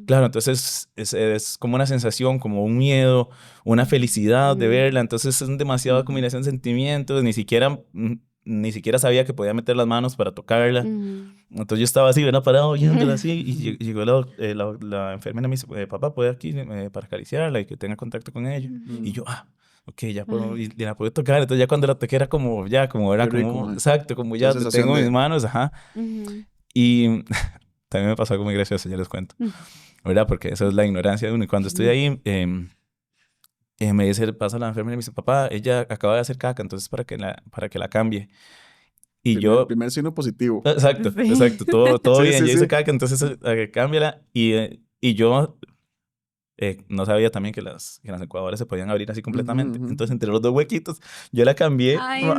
claro, entonces es como una sensación, como un miedo, una felicidad de verla, entonces es demasiada combinación de sentimientos, ni siquiera sabía que podía meter las manos para tocarla, entonces yo estaba así, ¿verdad? Parado viéndola así, y llegó la enfermera y me dice, papá, ¿puede aquí para acariciarla y que tenga contacto con ella? Y yo, ok, ya puedo, y la puedo tocar. Entonces ya cuando la toqué era como, era como, exacto, como ya tengo mis manos, Y también me pasó algo muy gracioso, ya les cuento, ¿verdad? Porque eso es la ignorancia de uno. Y cuando estoy ahí, me dice, pasa la enfermera y me dice, papá, ella acaba de hacer caca, entonces para que la cambie. Y primer signo positivo. Exacto, todo bien. Yo hice caca, entonces cámbiala. Y yo no sabía también que las incubadoras se podían abrir así completamente. Entonces, entre los 2 huequitos, yo la cambié. Ay, no.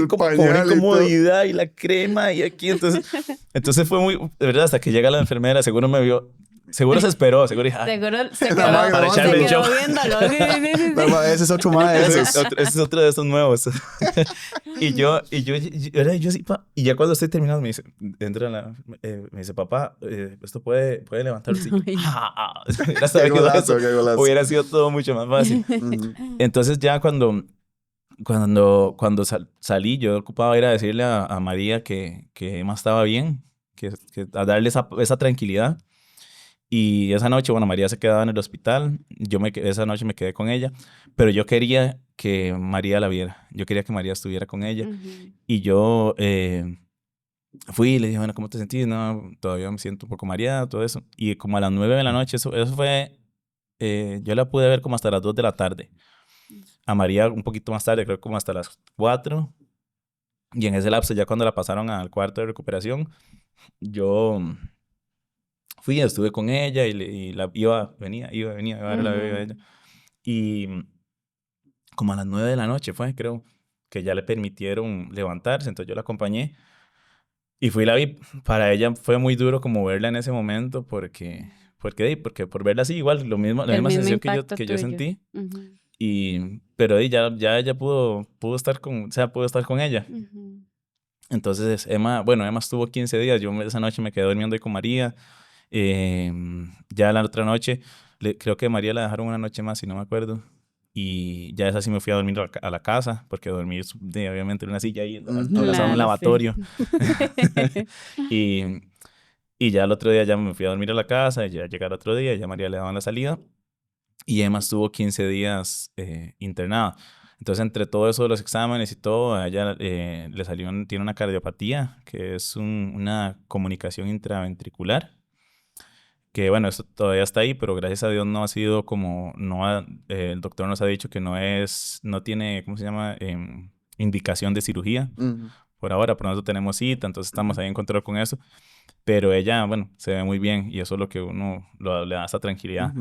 Con una incomodidad y la crema y aquí. Entonces fue muy... De verdad, hasta que llega la enfermera, seguro me vio... Seguro se esperó, seguro dije... Seguro se quedó viéndolo. Ese es otro más de esos. Ese es otro de esos nuevos. y yo sí, y ya cuando estoy terminando me dice, me dice, papá, esto puede levantarse. Hubiera sido todo mucho más fácil. Entonces ya cuando salí, yo ocupaba ir a decirle a María que Emma estaba bien, que a darle esa tranquilidad. Y esa noche, bueno, María se quedaba en el hospital, esa noche me quedé con ella, pero yo quería que María la viera, yo quería que María estuviera con ella. Y yo fui y le dije, bueno, ¿cómo te sentís? No, todavía me siento un poco mareada, todo eso. Y como a las 9 de la noche, eso fue, yo la pude ver como hasta las 2 de la tarde. A María un poquito más tarde, creo como hasta las 4. Y en ese lapso, ya cuando la pasaron al cuarto de recuperación, yo fui, estuve con ella y la venía, iba, a ver a la bebé a ella. Y como a las 9 de la noche fue, creo, que ya le permitieron levantarse, entonces yo la acompañé y fui y la vi. Para ella fue muy duro como verla en ese momento porque por verla así, igual, la El misma mismo sensación impacto que yo tuyo. sentí. Pero ya ella pudo estar o sea, pudo estar con ella. Entonces Emma estuvo 15 días, yo esa noche me quedé durmiendo ahí con María. Ya la otra noche, creo que María la dejaron una noche más, si no me acuerdo. Y ya esa sí me fui a dormir a la casa, porque dormir obviamente en una silla ahí, en la sala de un Claro, lavatorio. sí. y, y ya el otro día ya me fui a dormir a la casa, y ya llegar otro día, ya María le daban la salida. Y Emma estuvo 15 días internada. Entonces, entre todo eso de los exámenes y todo, a ella tiene una cardiopatía, que es una comunicación intraventricular, que bueno, eso todavía está ahí, pero gracias a Dios no ha sido como, el doctor nos ha dicho que no tiene, ¿cómo se llama? Indicación de cirugía. Por ahora, por nosotros tenemos cita, entonces estamos ahí en control con eso. Pero ella, bueno, se ve muy bien y eso es lo que le da esa tranquilidad.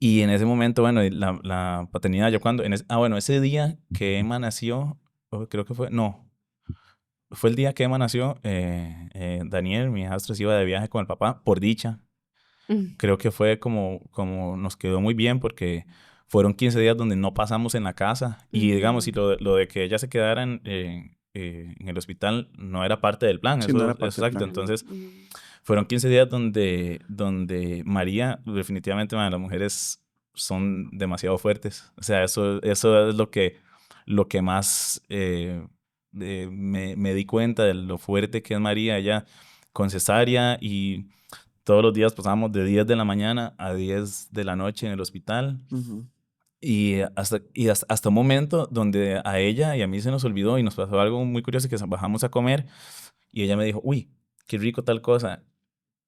Y en ese momento, bueno, la paternidad, yo cuando, ese día que Emma nació, creo que fue el día que Emma nació, Daniel, mi hijastro, se iba de viaje con el papá, por dicha. Creo que fue como nos quedó muy bien porque fueron 15 días donde no pasamos en la casa. Y digamos, y lo de que ella se quedara en el hospital no era parte del plan. Sí, no era parte del Exacto. plan. Entonces, fueron 15 días donde María, definitivamente, las mujeres son demasiado fuertes. O sea, eso es lo que más me di cuenta de lo fuerte que es María. Ella con cesárea y todos los días pasábamos de 10 de la mañana a 10 de la noche en el hospital. Y hasta un momento donde a ella y a mí se nos olvidó y nos pasó algo muy curioso, que bajamos a comer y ella me dijo, uy, qué rico tal cosa.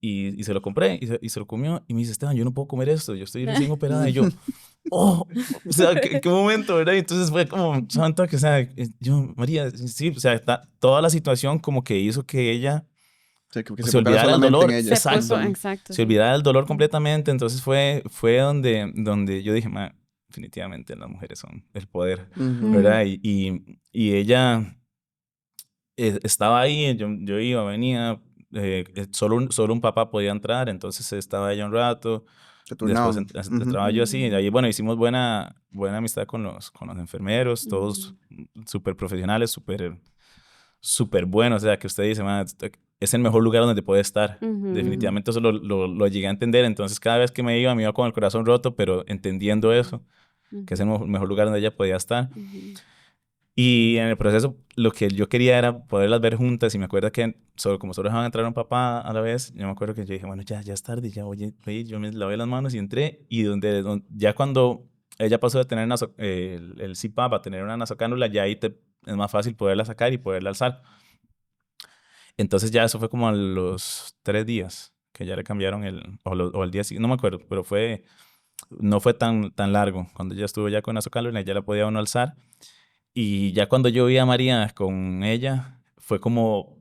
Y se lo compré y se lo comió y me dice, Esteban, yo no puedo comer esto, yo estoy recién operada. Y yo, oh, o sea, ¿qué momento, verdad? Y entonces fue como, santo, que, o sea, yo, María, sí, o sea, toda la situación como que hizo que ella Sí, que se olvidara del dolor. en ella. Exacto. Se olvidara del dolor completamente. Entonces fue donde yo dije, definitivamente las mujeres son el poder, ¿verdad? Y ella estaba ahí, yo iba, venía, solo un papá podía entrar, entonces estaba ella un rato. Se Después turnaban. entraba yo así, y ahí, bueno, hicimos buena amistad con los enfermeros, todos súper profesionales, súper buenos, o sea, que usted dice, es el mejor lugar donde te puede estar. Definitivamente eso lo llegué a entender, entonces cada vez que me iba con el corazón roto, pero entendiendo eso, que es el mejor lugar donde ella podía estar. Y en el proceso lo que yo quería era poderlas ver juntas y me acuerdo que como solo dejaban entrar un papá a la vez, yo me acuerdo que yo dije, bueno, ya es tarde, ya oye, yo me lavé las manos y entré y ya cuando ella pasó de tener el CPAP a tener una nasocánula, ya ahí es más fácil poderla sacar y poderla alzar. Entonces ya eso fue como a los 3 días que ya le cambiaron o el día siguiente, no me acuerdo, pero no fue tan largo. Cuando ya estuvo ya con nasocánula, ya la podía uno alzar. Y ya cuando yo vi a María con ella, fue como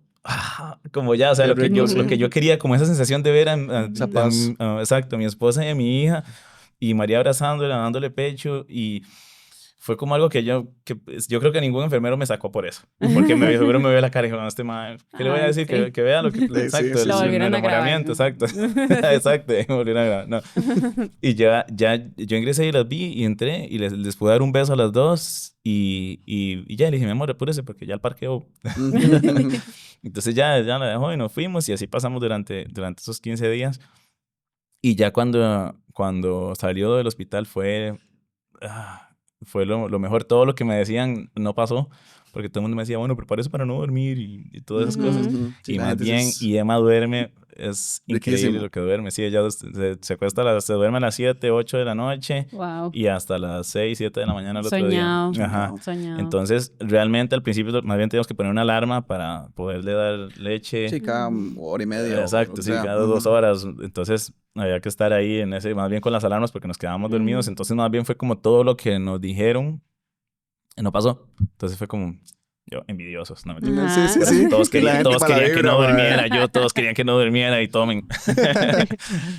ya, o sea, Qué rico, lo que yo quería, como esa sensación de ver Esa paz. exacto, a mi esposa y a mi hija, y María abrazándola, dándole pecho, y fue como algo que yo creo que ningún enfermero me sacó por eso, porque seguro me vio la cara y dijo, no, este man, ¿qué le voy a decir? Sí. Que vea lo que, Sí, exacto, sí, el Lo sí. volvieron a grabar. enamoramiento, exacto, exacto, me volvieron a grabar, no. Y ya yo ingresé y las vi y entré y les pude dar un beso a las dos y ya le dije, mi amor, apúrese porque ya el parqueo. Entonces ya la dejó y nos fuimos y así pasamos durante esos 15 días. Y ya cuando salió del hospital fue lo mejor. Todo lo que me decían no pasó porque todo el mundo me decía, bueno, prepárese para no dormir y todas esas cosas. Sí, Y la más gente bien, es y Emma duerme, es increíble riquísimo. lo que duerme. Sí, ella se acuesta, se duerme a las 7, 8 de la noche Wow. y hasta las 6, 7 de la mañana el otro día. Soñado. Ajá. Soñado. Entonces, realmente al principio más bien teníamos que poner una alarma para poderle dar leche. Sí, cada hora y media o lo Exacto, que sí, sea. cada 2 horas. Entonces había que estar ahí en ese, más bien con las alarmas porque nos quedábamos dormidos. Entonces más bien fue como todo lo que nos dijeron no pasó. Entonces fue como yo envidiosos, no mentira. Sí, sí, Pero sí. todos Y la gente todos para querían que no vibra, durmiera, mae. todos querían que no durmiera y tomen.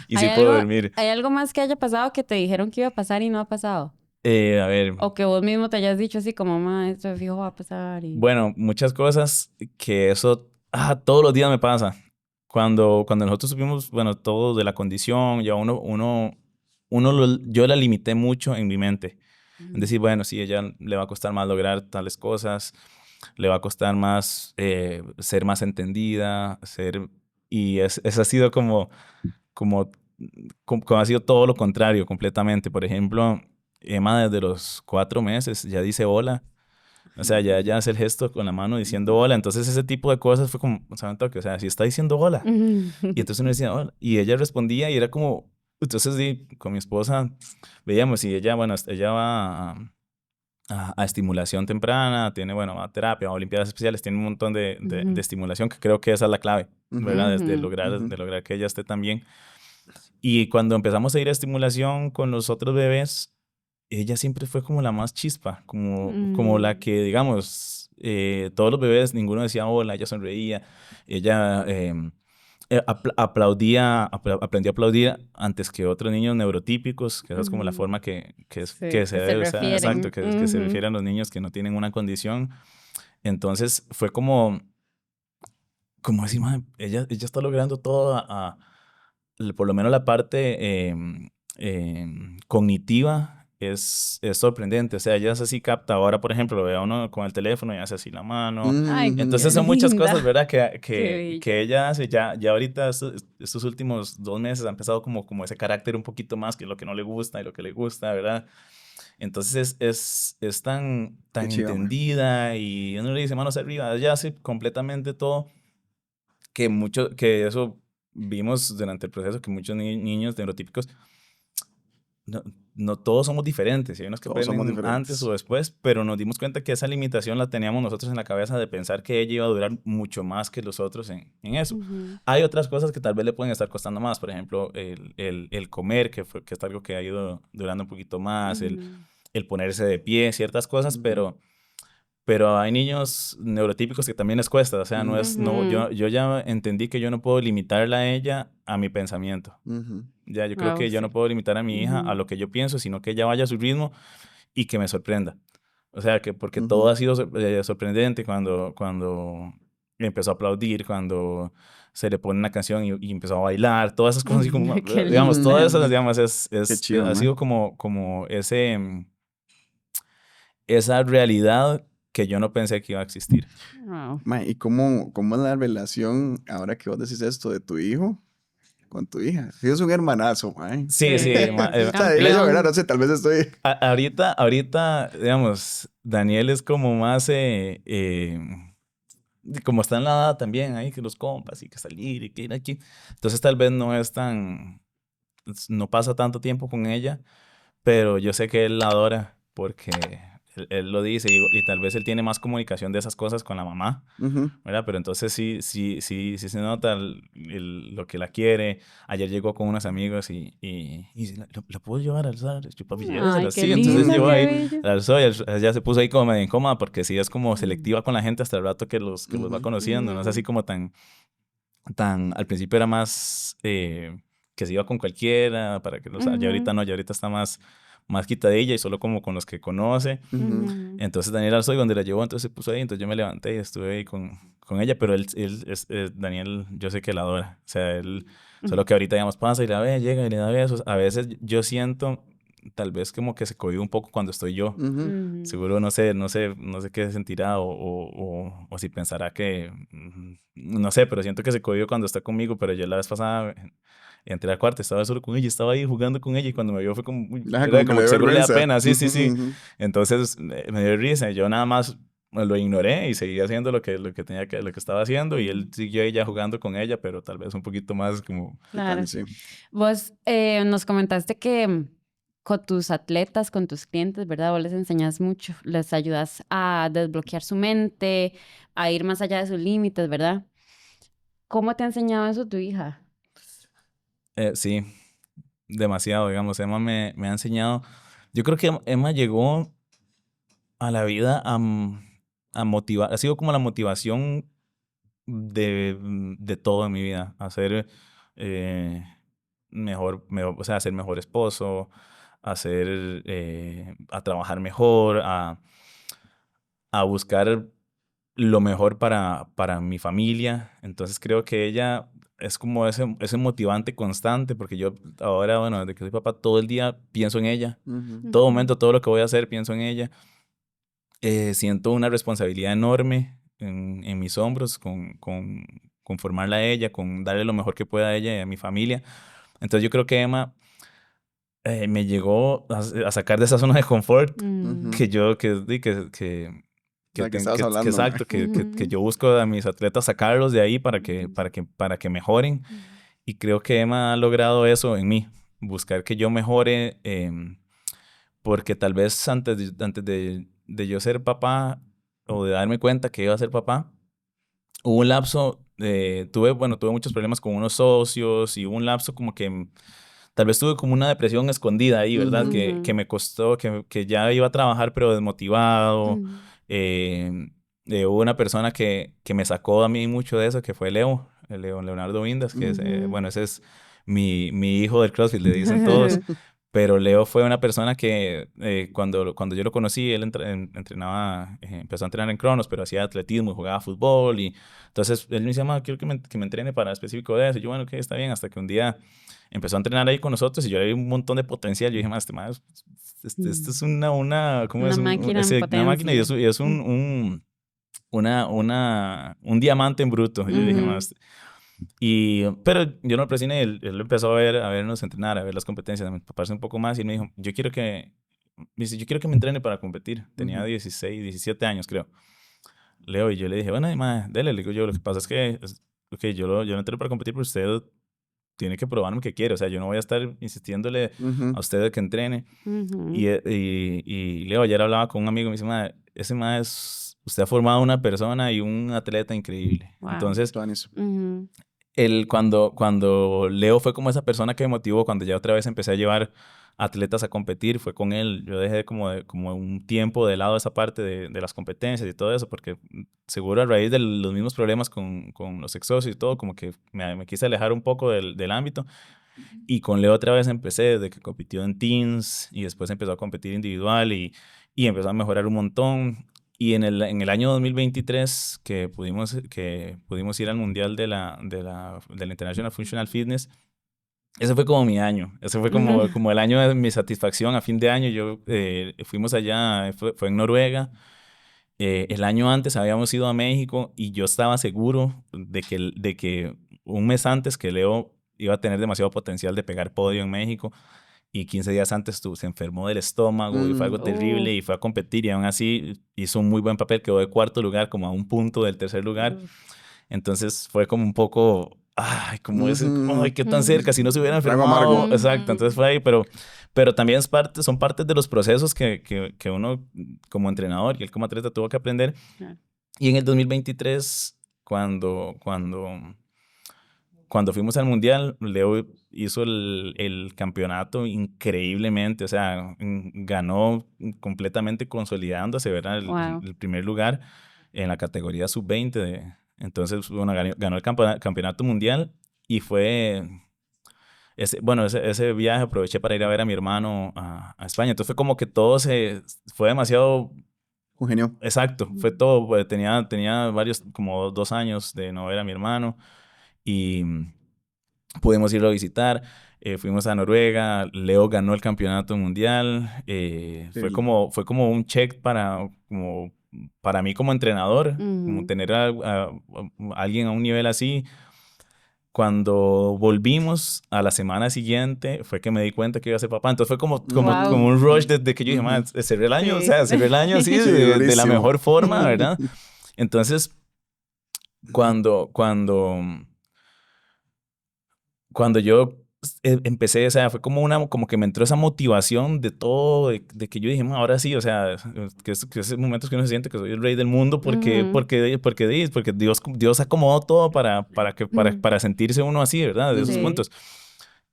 Y sí ¿Hay puedo algo, dormir. ¿Hay algo más que haya pasado que te dijeron que iba a pasar y no ha pasado? A ver, O que vos mismo te hayas dicho así como, ma, esto de fijo va a pasar y... bueno, muchas cosas que eso todos los días me pasa. Cuando nosotros supimos, bueno, todo de la condición, ya yo la limité mucho en mi mente. En decir, bueno, sí, ella le va a costar más lograr tales cosas, le va a costar más ser más entendida, y eso ha sido como, como ha sido todo lo contrario completamente. Por ejemplo, Emma desde los 4 meses ya dice hola. O sea, ya hace el gesto con la mano diciendo hola. Entonces ese tipo de cosas fue como, ¿saben toque? O sea, si está diciendo hola. Y entonces uno decía hola. Y ella respondía y era como, entonces sí, con mi esposa veíamos y ella, bueno, ella va a estimulación temprana, tiene, bueno, va a terapia, va a olimpiadas especiales, tiene un montón de estimulación que creo que esa es la clave, ¿verdad? De lograr que ella esté tan bien. Y cuando empezamos a ir a estimulación con los otros bebés, ella siempre fue como la más chispa, como la que, digamos, todos los bebés, ninguno decía hola, ella sonreía, ella aprendió a aplaudir antes que otros niños neurotípicos, que esa es como la forma Sí, que se que se debe, o sea, exacto, refieren. que se refiere a los niños que no tienen una condición. Entonces fue como decir, "Mae, ella está logrando todo por lo menos la parte cognitiva es sorprendente. O sea, ella es así capta. Ahora, por ejemplo, lo ve a uno con el teléfono y hace así la mano. Ay, qué Entonces son muchas linda. cosas, ¿verdad? Qué bella. Que ella hace. Ya ahorita, estos últimos 2 meses ha empezado como ese carácter un poquito más que lo que no le gusta y lo que le gusta, ¿verdad? Entonces es Qué tan chido, man. entendida y uno le dice manos arriba. Ella hace completamente todo que eso vimos durante el proceso, que muchos niños neurotípicos, no, no todos somos diferentes, y hay unos que Todos somos aprenden antes o diferentes. después, pero nos dimos cuenta que esa limitación la teníamos nosotros en la cabeza de pensar que ella iba a durar mucho más que los otros en eso. Hay otras cosas que tal vez le pueden estar costando más, por ejemplo, el comer, que es algo que ha ido durando un poquito más, el ponerse de pie, ciertas cosas, pero hay niños neurotípicos que también les cuesta, o sea, yo ya entendí que yo no puedo limitarla a ella a mi pensamiento. Ya, yo creo Wow, que yo sí. no puedo limitar a mi hija a lo que yo pienso, sino que ella vaya a su ritmo y que me sorprenda. O sea, que porque todo ha sido sorprendente cuando empezó a aplaudir, cuando se le pone una canción y empezó a bailar, todas esas cosas así como, Qué digamos, todo linda. eso, digamos, Qué chido, ha man. sido como esa realidad que yo no pensé que iba a existir. Wow. Ma, ¿y cómo es la relación ahora que vos decís esto de tu hijo con tu hija? Sí, es un hermanazo, man. Sí, sí, Sí, O sea, digo yo, ¿verdad? campeón. No sé, tal vez estoy... ahorita, digamos, Daniel es como más, como está en la edad también, ahí que los compas y que salir y que ir aquí. Entonces tal vez no pasa tanto tiempo con ella, pero yo sé que él la adora porque él lo dice y tal vez él tiene más comunicación de esas cosas con la mamá, Ujú. ¿verdad? Pero entonces sí se nota lo que la quiere. Ayer llegó con unos amigos y dice, ¿la puedo llevar a alzar? Yo, papi, Ay, llévesela, qué sí. Entonces linda, yo qué ahí bella. la alzó y ella se puso ahí como medio incómoda porque sí es como selectiva con la gente hasta el rato que los va conociendo. No es así como al principio era más que se iba con cualquiera para que ya ahorita no, ya ahorita está más quitadilla y solo como con los que conoce. Entonces Daniel alzó y donde la llevó, entonces se puso ahí, entonces yo me levanté y estuve ahí con ella, pero Daniel, yo sé que la adora, o sea, él, solo que ahorita digamos pasa y la ve, llega y le da besos, a veces yo siento tal vez como que se cohibe un poco cuando estoy yo, seguro no sé qué sentirá o si pensará que, no sé, pero siento que se cohibe cuando está conmigo, pero yo la vez pasada entré al cuarto, estaba solo con ella, estaba ahí jugando con ella y cuando me vio fue como, uy, Ajá, era como que como le que dio seguro le da vergüenza. pena, sí. Entonces me dio risa, yo nada más lo ignoré y seguí haciendo lo que estaba haciendo y él siguió ella jugando con ella, pero tal vez un poquito más como... Claro. Sí. Vos nos comentaste que con tus atletas, con tus clientes, ¿verdad? Vos les enseñas mucho, les ayudas a desbloquear su mente, a ir más allá de sus límites, ¿verdad? ¿Cómo te ha enseñado eso tu hija? Sí, demasiado, digamos. Emma me ha enseñado... Yo creo que Emma llegó a la vida a motivar, ha sido como la motivación de todo en mi vida, a ser o sea, a ser mejor esposo, a trabajar mejor, a buscar lo mejor para mi familia. Entonces creo que ella es como ese motivante constante, porque yo ahora, bueno, desde que soy papá, todo el día pienso en ella. Todo momento, todo lo que voy a hacer, pienso en ella. Siento una responsabilidad enorme en mis hombros con formarla a ella, con darle lo mejor que pueda a ella y a mi familia. Entonces yo creo que Emma me llegó a sacar de esa zona de confort Mm. que yo, que, La que estabas hablando, mae. exacto, que yo busco a mis atletas sacarlos de ahí para que mejoren. Y creo que Emma ha logrado eso en mí, buscar que yo mejore, porque tal vez antes de yo ser papá o de darme cuenta que iba a ser papá, hubo un lapso, tuve muchos problemas con unos socios y hubo un lapso como que tal vez tuve como una depresión escondida ahí, ¿verdad? Que me costó, que ya iba a trabajar pero desmotivado. Eh, Hubo una persona que me sacó a mí mucho de eso, que fue Leonardo Vindas, que es, bueno, ese es mi hijo del CrossFit, le dicen todos. Pero Leo fue una persona que cuando yo lo conocí, él entrenaba, empezó a entrenar en Cronos, pero hacía atletismo y jugaba fútbol. Y entonces él me decía, "Ma, quiero que me entrene para específico de eso". Y yo, bueno, ok, está bien. Hasta que un día empezó a entrenar ahí con nosotros y yo le vi un montón de potencial. Yo dije, este man, esto es ¿cómo Una es? máquina en Una máquina y potencia. es un diamante en bruto. Yo dije, pero yo no lo presioné, él empezó a vernos entrenar, a ver las competencias, a empaparse un poco más y él me dijo, me dice, yo quiero que me entrene para competir. Tenía 16, 17 años, creo. Leo, y yo le dije, bueno, madre, dele, le digo yo, lo que pasa es que, yo no entreno para competir, pero usted tiene que probarme que quiere, o sea, yo no voy a estar insistiéndole a usted de que entrene. Y Leo, ayer hablaba con un amigo y me dice, madre, usted ha formado una persona y un atleta increíble. Wow. Entonces, Ujú. cuando Leo fue como esa persona que me motivó, cuando ya otra vez empecé a llevar atletas a competir, fue con él. Yo dejé como un tiempo de lado esa parte de las competencias y todo eso, porque seguro a raíz de los mismos problemas con los exocios y todo, como que me quise alejar un poco del ámbito. Y con Leo otra vez empecé desde que compitió en teams y después empezó a competir individual y empezó a mejorar un montón. Y en el año 2023 que pudimos ir al Mundial de la International Functional Fitness, ese fue como mi año. Ese fue como el año de mi satisfacción a fin de año. Fuimos allá, fue en Noruega. El año antes habíamos ido a México y yo estaba seguro de que un mes antes que Leo iba a tener demasiado potencial de pegar podio en México. Y 15 días antes se enfermó del estómago y fue algo terrible y fue a competir y aún así hizo un muy buen papel, quedó de cuarto lugar, como a un punto del tercer lugar. Entonces fue como un poco, ay, como ese, ay, qué tan cerca, si no se hubiera enfermado. Exacto, entonces fue ahí, pero también son partes de los procesos que uno como entrenador y él como atleta tuvo que aprender. Claro. Y en el 2023, cuando fuimos al Mundial, Leo hizo el campeonato increíblemente, o sea, ganó completamente consolidándose, ¿verdad? Wow. El primer lugar en la categoría sub-20. Entonces, bueno, ganó el campeonato mundial y ese viaje aproveché para ir a ver a mi hermano a España. Entonces fue como que todo fue demasiado... Un genio. Exacto, fue todo, pues, tenía varios, como 2 años de no ver a mi hermano y pudimos irlo a visitar. Fuimos a Noruega, Leo ganó el campeonato mundial. Fue como un check para mí como entrenador, como tener a alguien a un nivel así. cuando volvimos a la semana siguiente, fue que me di cuenta que iba a ser papá. Entonces fue como Wow. un rush desde que yo dije, "Man, cerré el año, o Sí. sea, cerré el año así, Sí, de la durísimo. mejor forma, ¿verdad? Entonces, cuando yo empecé, o sea, fue como que me entró esa motivación de todo, de que yo dije, "Ma, ahora sí, o sea, que esos momentos que uno se siente que soy el rey del mundo Ujú. porque Dios acomodó todo para sentirse uno así, ¿verdad? De esos Ujú. Sí. puntos.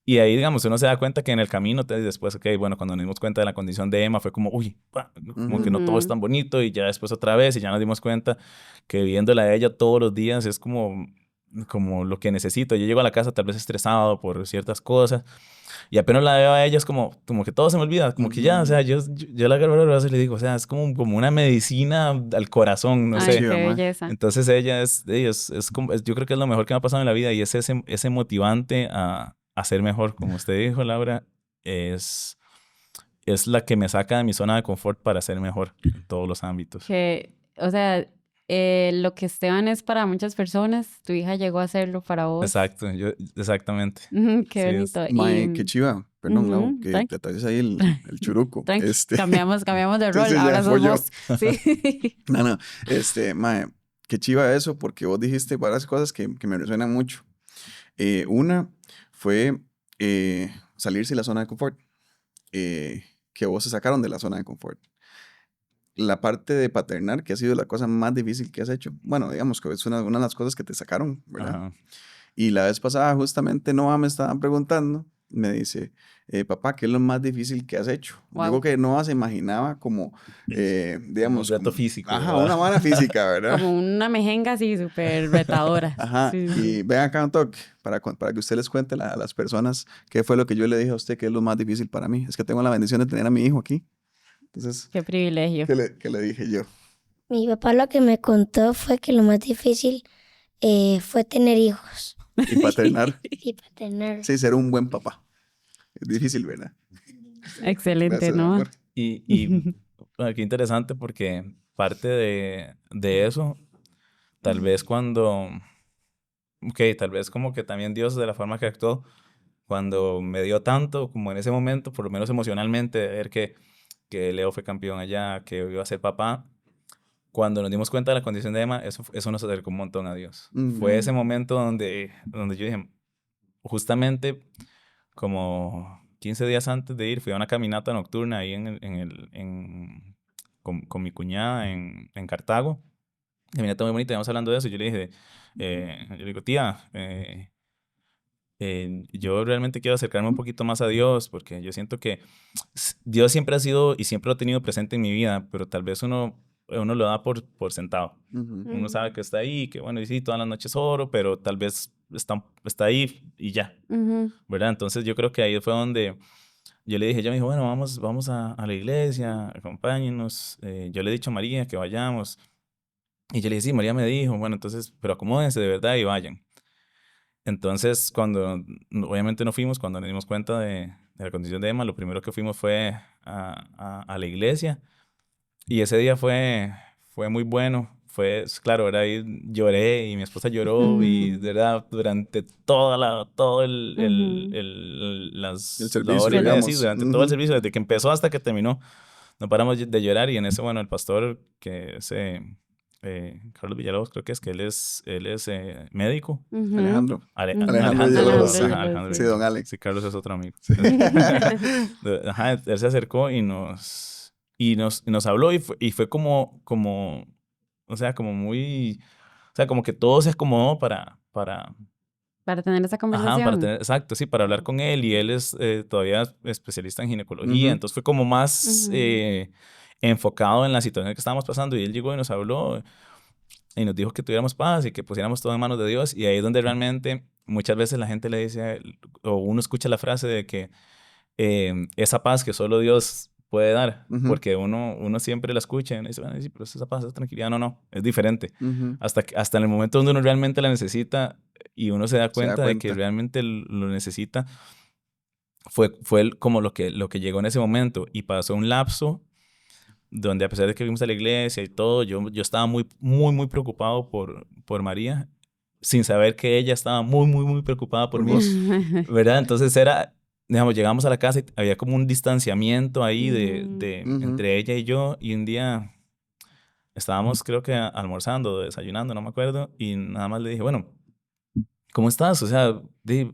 Y ahí, digamos, uno se da cuenta que en el camino, después, ok, bueno, cuando nos dimos cuenta de la condición de Emma, fue como, uy, como que no todo es Ujú. tan bonito, y ya después otra vez, y ya nos dimos cuenta que viéndola a ella todos los días es como lo que necesito. Yo llego a la casa tal vez estresado por ciertas cosas, y apenas la veo a ella es como que todo se me olvida, como que ya, o sea, yo la agarro el brazo y le digo, o sea, es como una medicina al corazón, no Qué Ay, sé. qué chiva, mae. belleza. Entonces ella es como, yo creo que es lo mejor que me ha pasado en la vida y es ese motivante a ser mejor. Como usted dijo, Laura, es, es la que me saca de mi zona de confort para ser mejor en todos los ámbitos. Que, o sea, lo que Esteban es para muchas personas, tu hija llegó a serlo para vos. Exacto, exactamente. Ujú, qué Sí, bonito. Mae, qué chiva. Perdón, Lau, que Tranqui, te atraes ahí el churuco. tranqui. Cambiamos de Sí, rol, sí, ya, ahora sos fue yo. vos. Sí. No, no, mae, qué chiva eso, porque vos dijiste varias cosas que me resuenan mucho. Una fue salirse de la zona de confort, que vos se sacaron de la zona de confort. La parte de paternar, que ha sido la cosa más difícil que has hecho. Bueno, digamos que es una de las cosas que te sacaron, ¿verdad? Ajá. Y la vez pasada, justamente, Noah me estaba preguntando, me dice, papá, ¿qué es lo más difícil que has hecho? Yo creo Wow. que Noah se imaginaba como, Como un digamos, reto como, físico, ajá, ¿verdad? una mala física, ¿verdad? Como una mejenga así, súper retadora. Ajá, Sí, sí. y ven acá un toque para que usted les cuente a las personas qué fue lo que yo le dije a usted que es lo más difícil para mí. Es que tengo la bendición de tener a mi hijo aquí. Entonces, Qué privilegio. ¿qué le dije yo? Mi papá lo que me contó fue que lo más difícil fue tener hijos Y paternar, y paternar. sí, ser un buen papá. Es difícil, ¿verdad? Excelente, Gracias, mi ¿no? amor. Y bueno, qué interesante porque parte de eso, tal vez tal vez como que también Dios de la forma que actuó, cuando me dio tanto como en ese momento, por lo menos emocionalmente, de ver que Leo fue campeón allá, que iba a ser papá, cuando nos dimos cuenta de la condición de Emma, eso nos acercó un montón a Dios. Fue ese momento donde yo dije, justamente como 15 días antes de ir, fui a una caminata nocturna ahí con mi cuñada en Cartago. Caminata muy bonita, íbamos hablando de eso. Y yo le dije, yo le digo, tía, yo realmente quiero acercarme un poquito más a Dios porque yo siento que Dios siempre ha sido y siempre lo ha tenido presente en mi vida, pero tal vez uno lo da por sentado. Ujú. Uno sabe que está ahí, que bueno, y sí, todas las noches oro, pero tal vez está ahí y ya, Ujú. ¿verdad? Entonces yo creo que ahí fue donde yo le dije, ella me dijo, bueno, vamos a la iglesia, acompáñenos. Yo le he dicho a María que vayamos. Y yo le dije, sí, María me dijo, bueno, entonces, pero acomódense de verdad y vayan. Entonces, obviamente no fuimos, cuando nos dimos cuenta de la condición de Emma, lo primero que fuimos fue a la iglesia. Y ese día fue muy bueno. Claro, ¿verdad? Ahí lloré y mi esposa lloró y, de verdad, durante todo Ujú. El la servicio, hora y media, sí, digamos. durante todo el Ujú. servicio, desde que empezó hasta que terminó, no paramos de llorar. Y en ese, bueno, el pastor, que es Carlos Villalobos, creo que es que él es Ujú. médico. Alejandro. Ujú. Alejandro Alejandro, Villalobos, Alejandro sí. Villalobos, Sí, sí. don Ale. Sí, Carlos es otro amigo. Sí. Ajá, él se acercó y nos habló y fue o sea, como muy, o sea, como que todo se acomodó Para tener esa para conversación. tener, exacto, sí, para hablar con él, y él es todavía especialista en ginecología, Ujú. entonces fue como más Ujú. enfocado en la situación que estábamos pasando, y él llegó y nos habló y nos dijo que tuviéramos paz y que pusiéramos todo en manos de Dios, y ahí es donde realmente muchas veces la gente le dice, o uno escucha la frase de que esa paz que solo Dios puede dar, Ujú. porque uno siempre la escucha y uno dice, bueno, sí, pero esa paz, esa tranquilidad, no, es diferente. Ujú. Hasta en el momento donde uno realmente la necesita y uno se da Se da cuenta de que cuenta. realmente lo necesita, como lo que llegó en ese momento, y pasó un lapso donde, a pesar de que fuimos a la iglesia y todo, yo estaba muy, muy, muy preocupado por María, sin saber que ella estaba muy, muy, muy preocupada por mí, ¿verdad? Entonces digamos, llegamos a la casa y había como un distanciamiento ahí entre ella y yo, y un día estábamos, creo que almorzando, desayunando, no me acuerdo, y nada más le dije, bueno, ¿cómo estás? O sea,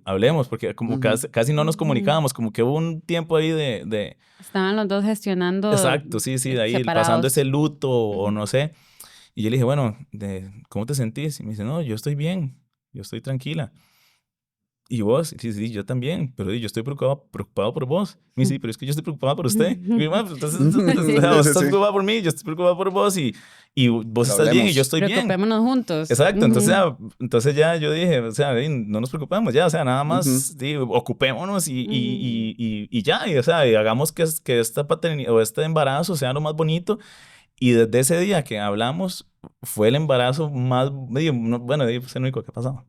hablemos, porque como casi no nos comunicábamos, como que hubo un tiempo ahí de... Estaban los dos gestionando Exacto, sí, de ahí pasando separados. ese luto o no sé. Y yo le dije, bueno, ¿cómo te sentís? Y me dice, no, yo estoy bien, yo estoy tranquila. ¿Y vos? Sí, yo también, pero yo estoy preocupado por vos. Me dice, pero es que yo estoy preocupado por usted. Y yo, pues, entonces, o sea, vos estás preocupado por mí, yo estoy preocupado por vos y vos Pero estás bien y yo hablemos. estoy bien. Preocupémonos juntos. Exacto, entonces ya yo dije, o sea, no nos preocupemos ya, o sea, nada más ocupémonos y ya, o sea, y hagamos que esta paternidad o este embarazo sea lo más bonito. Y desde ese día que hablamos, fue el embarazo más, bueno, es el único que ha pasado.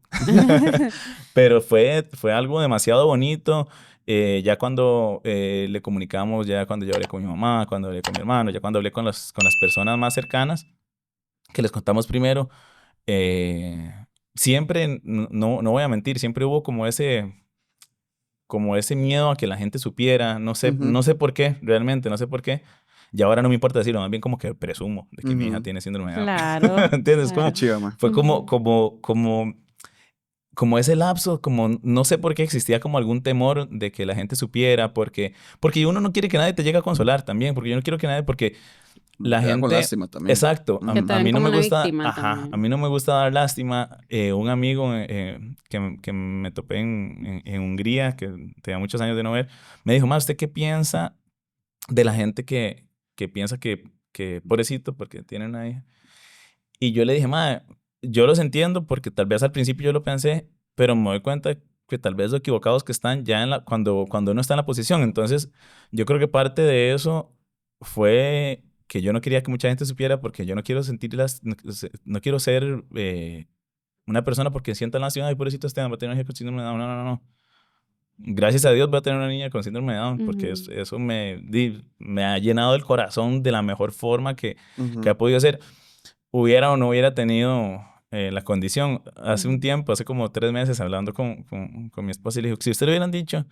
Pero fue algo demasiado bonito. Ya cuando le comunicamos, ya cuando yo hablé con mi mamá, cuando hablé con mi hermano, ya cuando hablé con las personas más cercanas, que les contamos primero, siempre, no voy a mentir, siempre hubo como ese miedo a que la gente supiera, no sé por qué, realmente, no sé por qué. Y ahora no me importa decirlo, más bien como que presumo de que mi hija tiene síndrome de Down. Claro. ¿Entiendes? Claro. Chiva, ma. Fue como ese lapso, como no sé por qué existía como algún temor de que la gente supiera, porque uno no quiere que nadie te llegue a consolar también, porque yo no quiero que nadie, porque la Te da con gente... lástima también. Exacto, Que te a ven mí no como me una gusta, víctima ajá, también. a mí no me gusta dar lástima. Un amigo que me topé en Hungría, que tenía muchos años de no ver, me dijo, ma, ¿usted qué piensa de la gente que piensa que pobrecito porque tiene una hija? Y yo le dije, ma, yo los entiendo porque tal vez al principio yo lo pensé, pero me doy cuenta que tal vez lo equivocados que están ya cuando uno está en la posición. Entonces, yo creo que parte de eso fue que yo no quería que mucha gente supiera porque yo no quiero no quiero ser una persona porque sienta lástima, ay, pobrecito Esteban, va a tener una hija con síndrome de Down. No, no, no, no. Gracias a Dios voy a tener una niña con síndrome de Down porque eso me ha llenado el corazón de la mejor forma que ha podido ser. Hubiera o no hubiera tenido la condición. Hace un tiempo, hace como 3 meses, hablando con mi esposa, y le dijo, si usted le hubieran dicho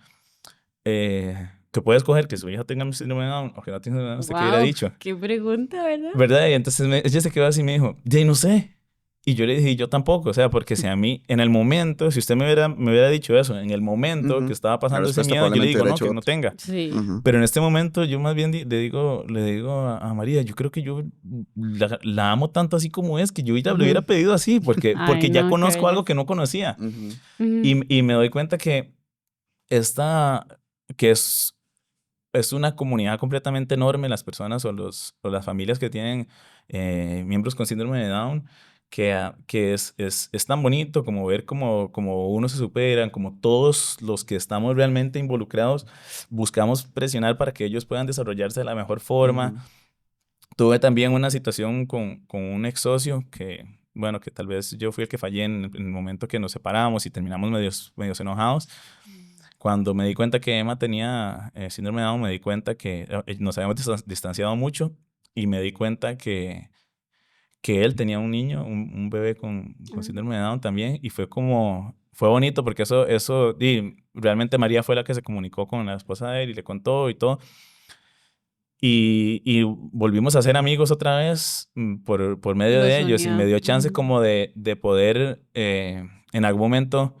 que puede escoger que su hija tenga síndrome de Down o que no tenga síndrome de Down, ¿usted qué hubiera Wow, dicho? qué pregunta, ¿verdad? ¿Verdad? Y entonces ella se quedó así y me dijo, ya no sé. Y yo le dije, yo tampoco, o sea, porque si a mí, en el momento, si usted me hubiera dicho eso, en el momento que estaba La pasando ese respuesta miedo, yo le probablemente digo, hubiera no, hecho que no otra. tenga. Sí. Pero en este momento yo más bien le digo a María, yo creo que yo la amo tanto así como es, que yo le hubiera pedido así, porque Ay, ya no, qué conozco algo belleza. que no conocía. Ujú. Y me doy cuenta que que es una comunidad completamente enorme, las personas o las familias que tienen miembros con síndrome de Down, que es tan bonito como ver como uno se superan, como todos los que estamos realmente involucrados buscamos presionar para que ellos puedan desarrollarse de la mejor forma. Tuve también una situación con un ex socio que, bueno, que tal vez yo fui el que fallé en el momento que nos separamos y terminamos medios enojados. Cuando me di cuenta que Emma tenía síndrome de Down, me di cuenta que nos habíamos distanciado mucho y me di cuenta que él tenía un niño, un bebé con síndrome de Down también, y fue bonito porque y realmente María fue la que se comunicó con la esposa de él y le contó y todo. Y volvimos a ser amigos otra vez por medio Los de ellos y me unió. dio chance como de poder en algún momento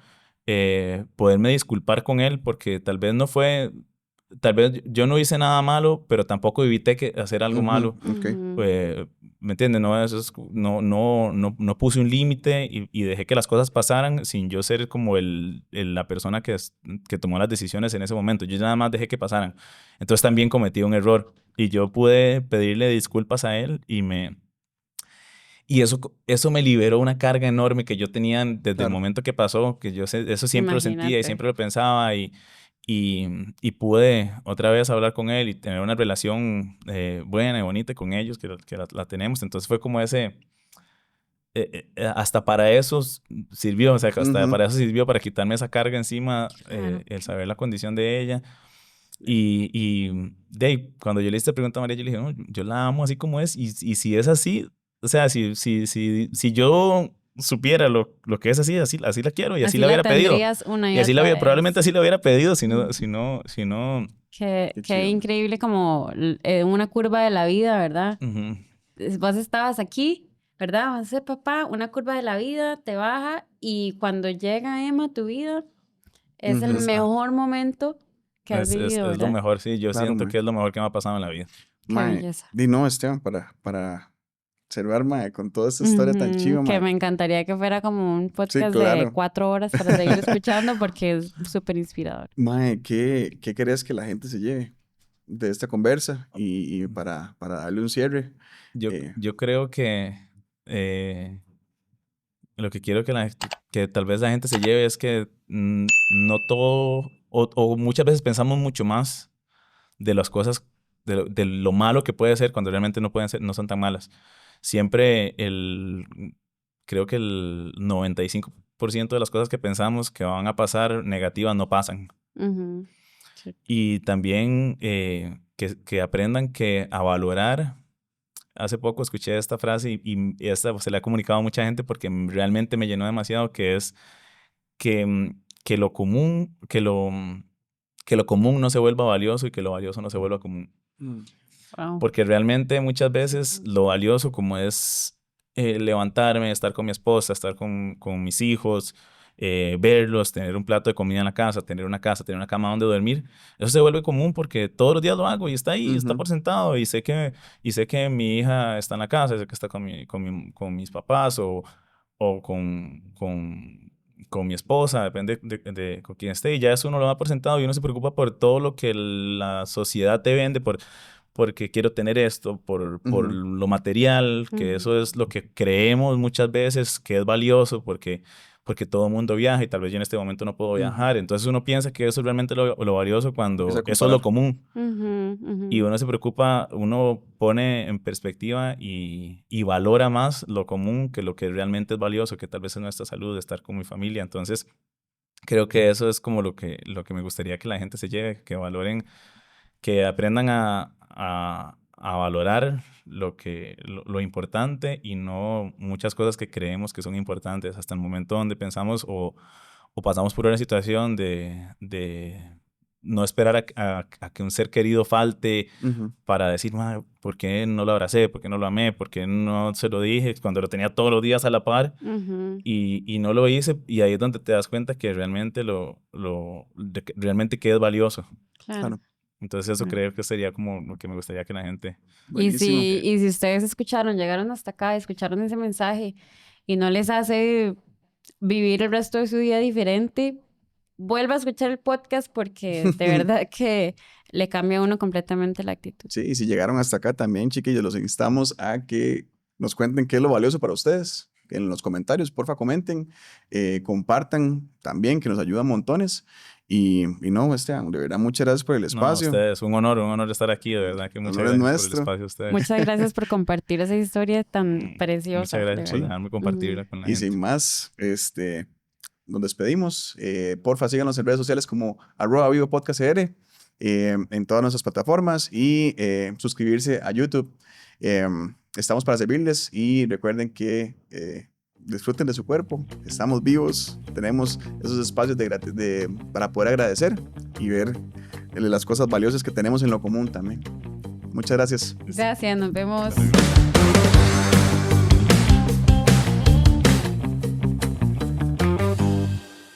poderme disculpar con él porque tal vez yo no hice nada malo, pero tampoco evité hacer algo malo. Ok. ¿Me entiendes? No puse un límite y dejé que las cosas pasaran sin yo ser como la persona que tomó las decisiones en ese momento. Yo nada más dejé que pasaran. Entonces también cometí un error y yo pude pedirle disculpas a él y eso me liberó una carga enorme que yo tenía desde el Claro. momento que pasó, que eso siempre lo sentía y Imagínate. siempre lo pensaba y pude otra vez hablar con él y tener una relación buena y bonita con ellos, que la tenemos. Entonces fue como hasta para eso sirvió, o sea, hasta para eso sirvió para quitarme esa carga encima, Claro. el saber la condición de ella. Y de ahí, cuando yo le hice esta pregunta a María, yo le dije, no, yo la amo así como es, y si es así, o sea, si yo supiera lo que es así la quiero y así la la hubiera pedido. tendrías una y Y así otra vez. probablemente así la hubiera pedido si no. Qué chido. increíble como una curva de la vida, ¿verdad? Ujú. Vos estabas aquí, ¿verdad? Vas a ser papá, una curva de la vida te baja y cuando llega Emma a tu vida es el Ujú. mejor momento que has vivido, Es lo ¿verdad? mejor, sí. Yo Claro, siento mae. que es lo mejor que me ha pasado en la vida. Qué Mae, belleza. di no, Esteban, para cerrar, mae, con toda esta historia tan chiva, Que mae. me encantaría que fuera como un podcast de claro. 4 horas para seguir escuchando porque es súper inspirador. Mae, ¿qué querés que la gente se lleve de esta conversa? Y para darle un cierre. Yo creo que lo que quiero que tal vez la gente se lleve es que no todo, o muchas veces pensamos mucho más de las cosas, de lo malo que puede ser cuando realmente no son tan malas. Siempre creo que el 95% de las cosas que pensamos que van a pasar negativas no pasan. Ujú. Sí. Y también que aprendan a valorar. Hace poco escuché esta frase y esta se la he comunicado a mucha gente porque realmente me llenó demasiado, que es que lo común, que lo común no se vuelva valioso y que lo valioso no se vuelva común. Wow. Porque realmente muchas veces lo valioso como es levantarme, estar con mi esposa, estar con mis hijos, verlos, tener un plato de comida en la casa, tener una cama donde dormir, eso se vuelve común porque todos los días lo hago y está ahí, está por sentado y sé que mi hija está en la casa, sé que está con mis papás o con mi esposa, depende de con quién esté, y ya eso uno lo da por sentado y uno se preocupa por todo lo que la sociedad te vende, porque quiero tener esto, por lo material, que eso es lo que creemos muchas veces que es valioso, porque todo el mundo viaja y tal vez yo en este momento no puedo viajar. Entonces uno piensa que eso es realmente lo valioso cuando Empieza a eso es lo comparar. común. Y Y uno se preocupa, uno pone en perspectiva y valora más lo común que lo que realmente es valioso, que tal vez es nuestra salud, estar con mi familia. Entonces creo que eso es como lo que me gustaría que la gente se lleve, que valoren, que aprendan a valorar lo importante y no muchas cosas que creemos que son importantes hasta el momento donde pensamos o pasamos por una situación de no esperar a que un ser querido falte para decir, ¿por qué no lo abracé? ¿Por qué no lo amé? ¿Por qué no se lo dije cuando lo tenía todos los días a la par? Y no lo hice, y ahí es donde te das cuenta que realmente realmente que es valioso. claro. Entonces eso creo que sería como lo que me gustaría que la gente... Buenísimo. Y si ustedes llegaron hasta acá, escucharon ese mensaje y no les hace vivir el resto de su día diferente, vuelva a escuchar el podcast porque de verdad que le cambia a uno completamente la actitud. Sí, y si llegaron hasta acá también, chiquillos, los instamos a que nos cuenten qué es lo valioso para ustedes. En los comentarios, porfa, comenten, compartan también, que nos ayuda montones. Y no, Esteban, de verdad, muchas gracias por el espacio. No, ustedes, un honor estar aquí, de verdad que muchas Honor es gracias por el nuestro. espacio a ustedes. Muchas gracias por compartir esa historia tan preciosa. Muchas gracias por de verdad. dejarme compartirla con la Y gente. sin más, nos despedimos. Porfa, síganos en redes sociales como @vivopodcastcr, en todas nuestras plataformas y suscribirse a YouTube. Estamos para servirles y recuerden que disfruten de su cuerpo. Estamos vivos, tenemos esos espacios para poder agradecer y ver las cosas valiosas que tenemos en lo común también. Muchas gracias. Gracias, nos vemos.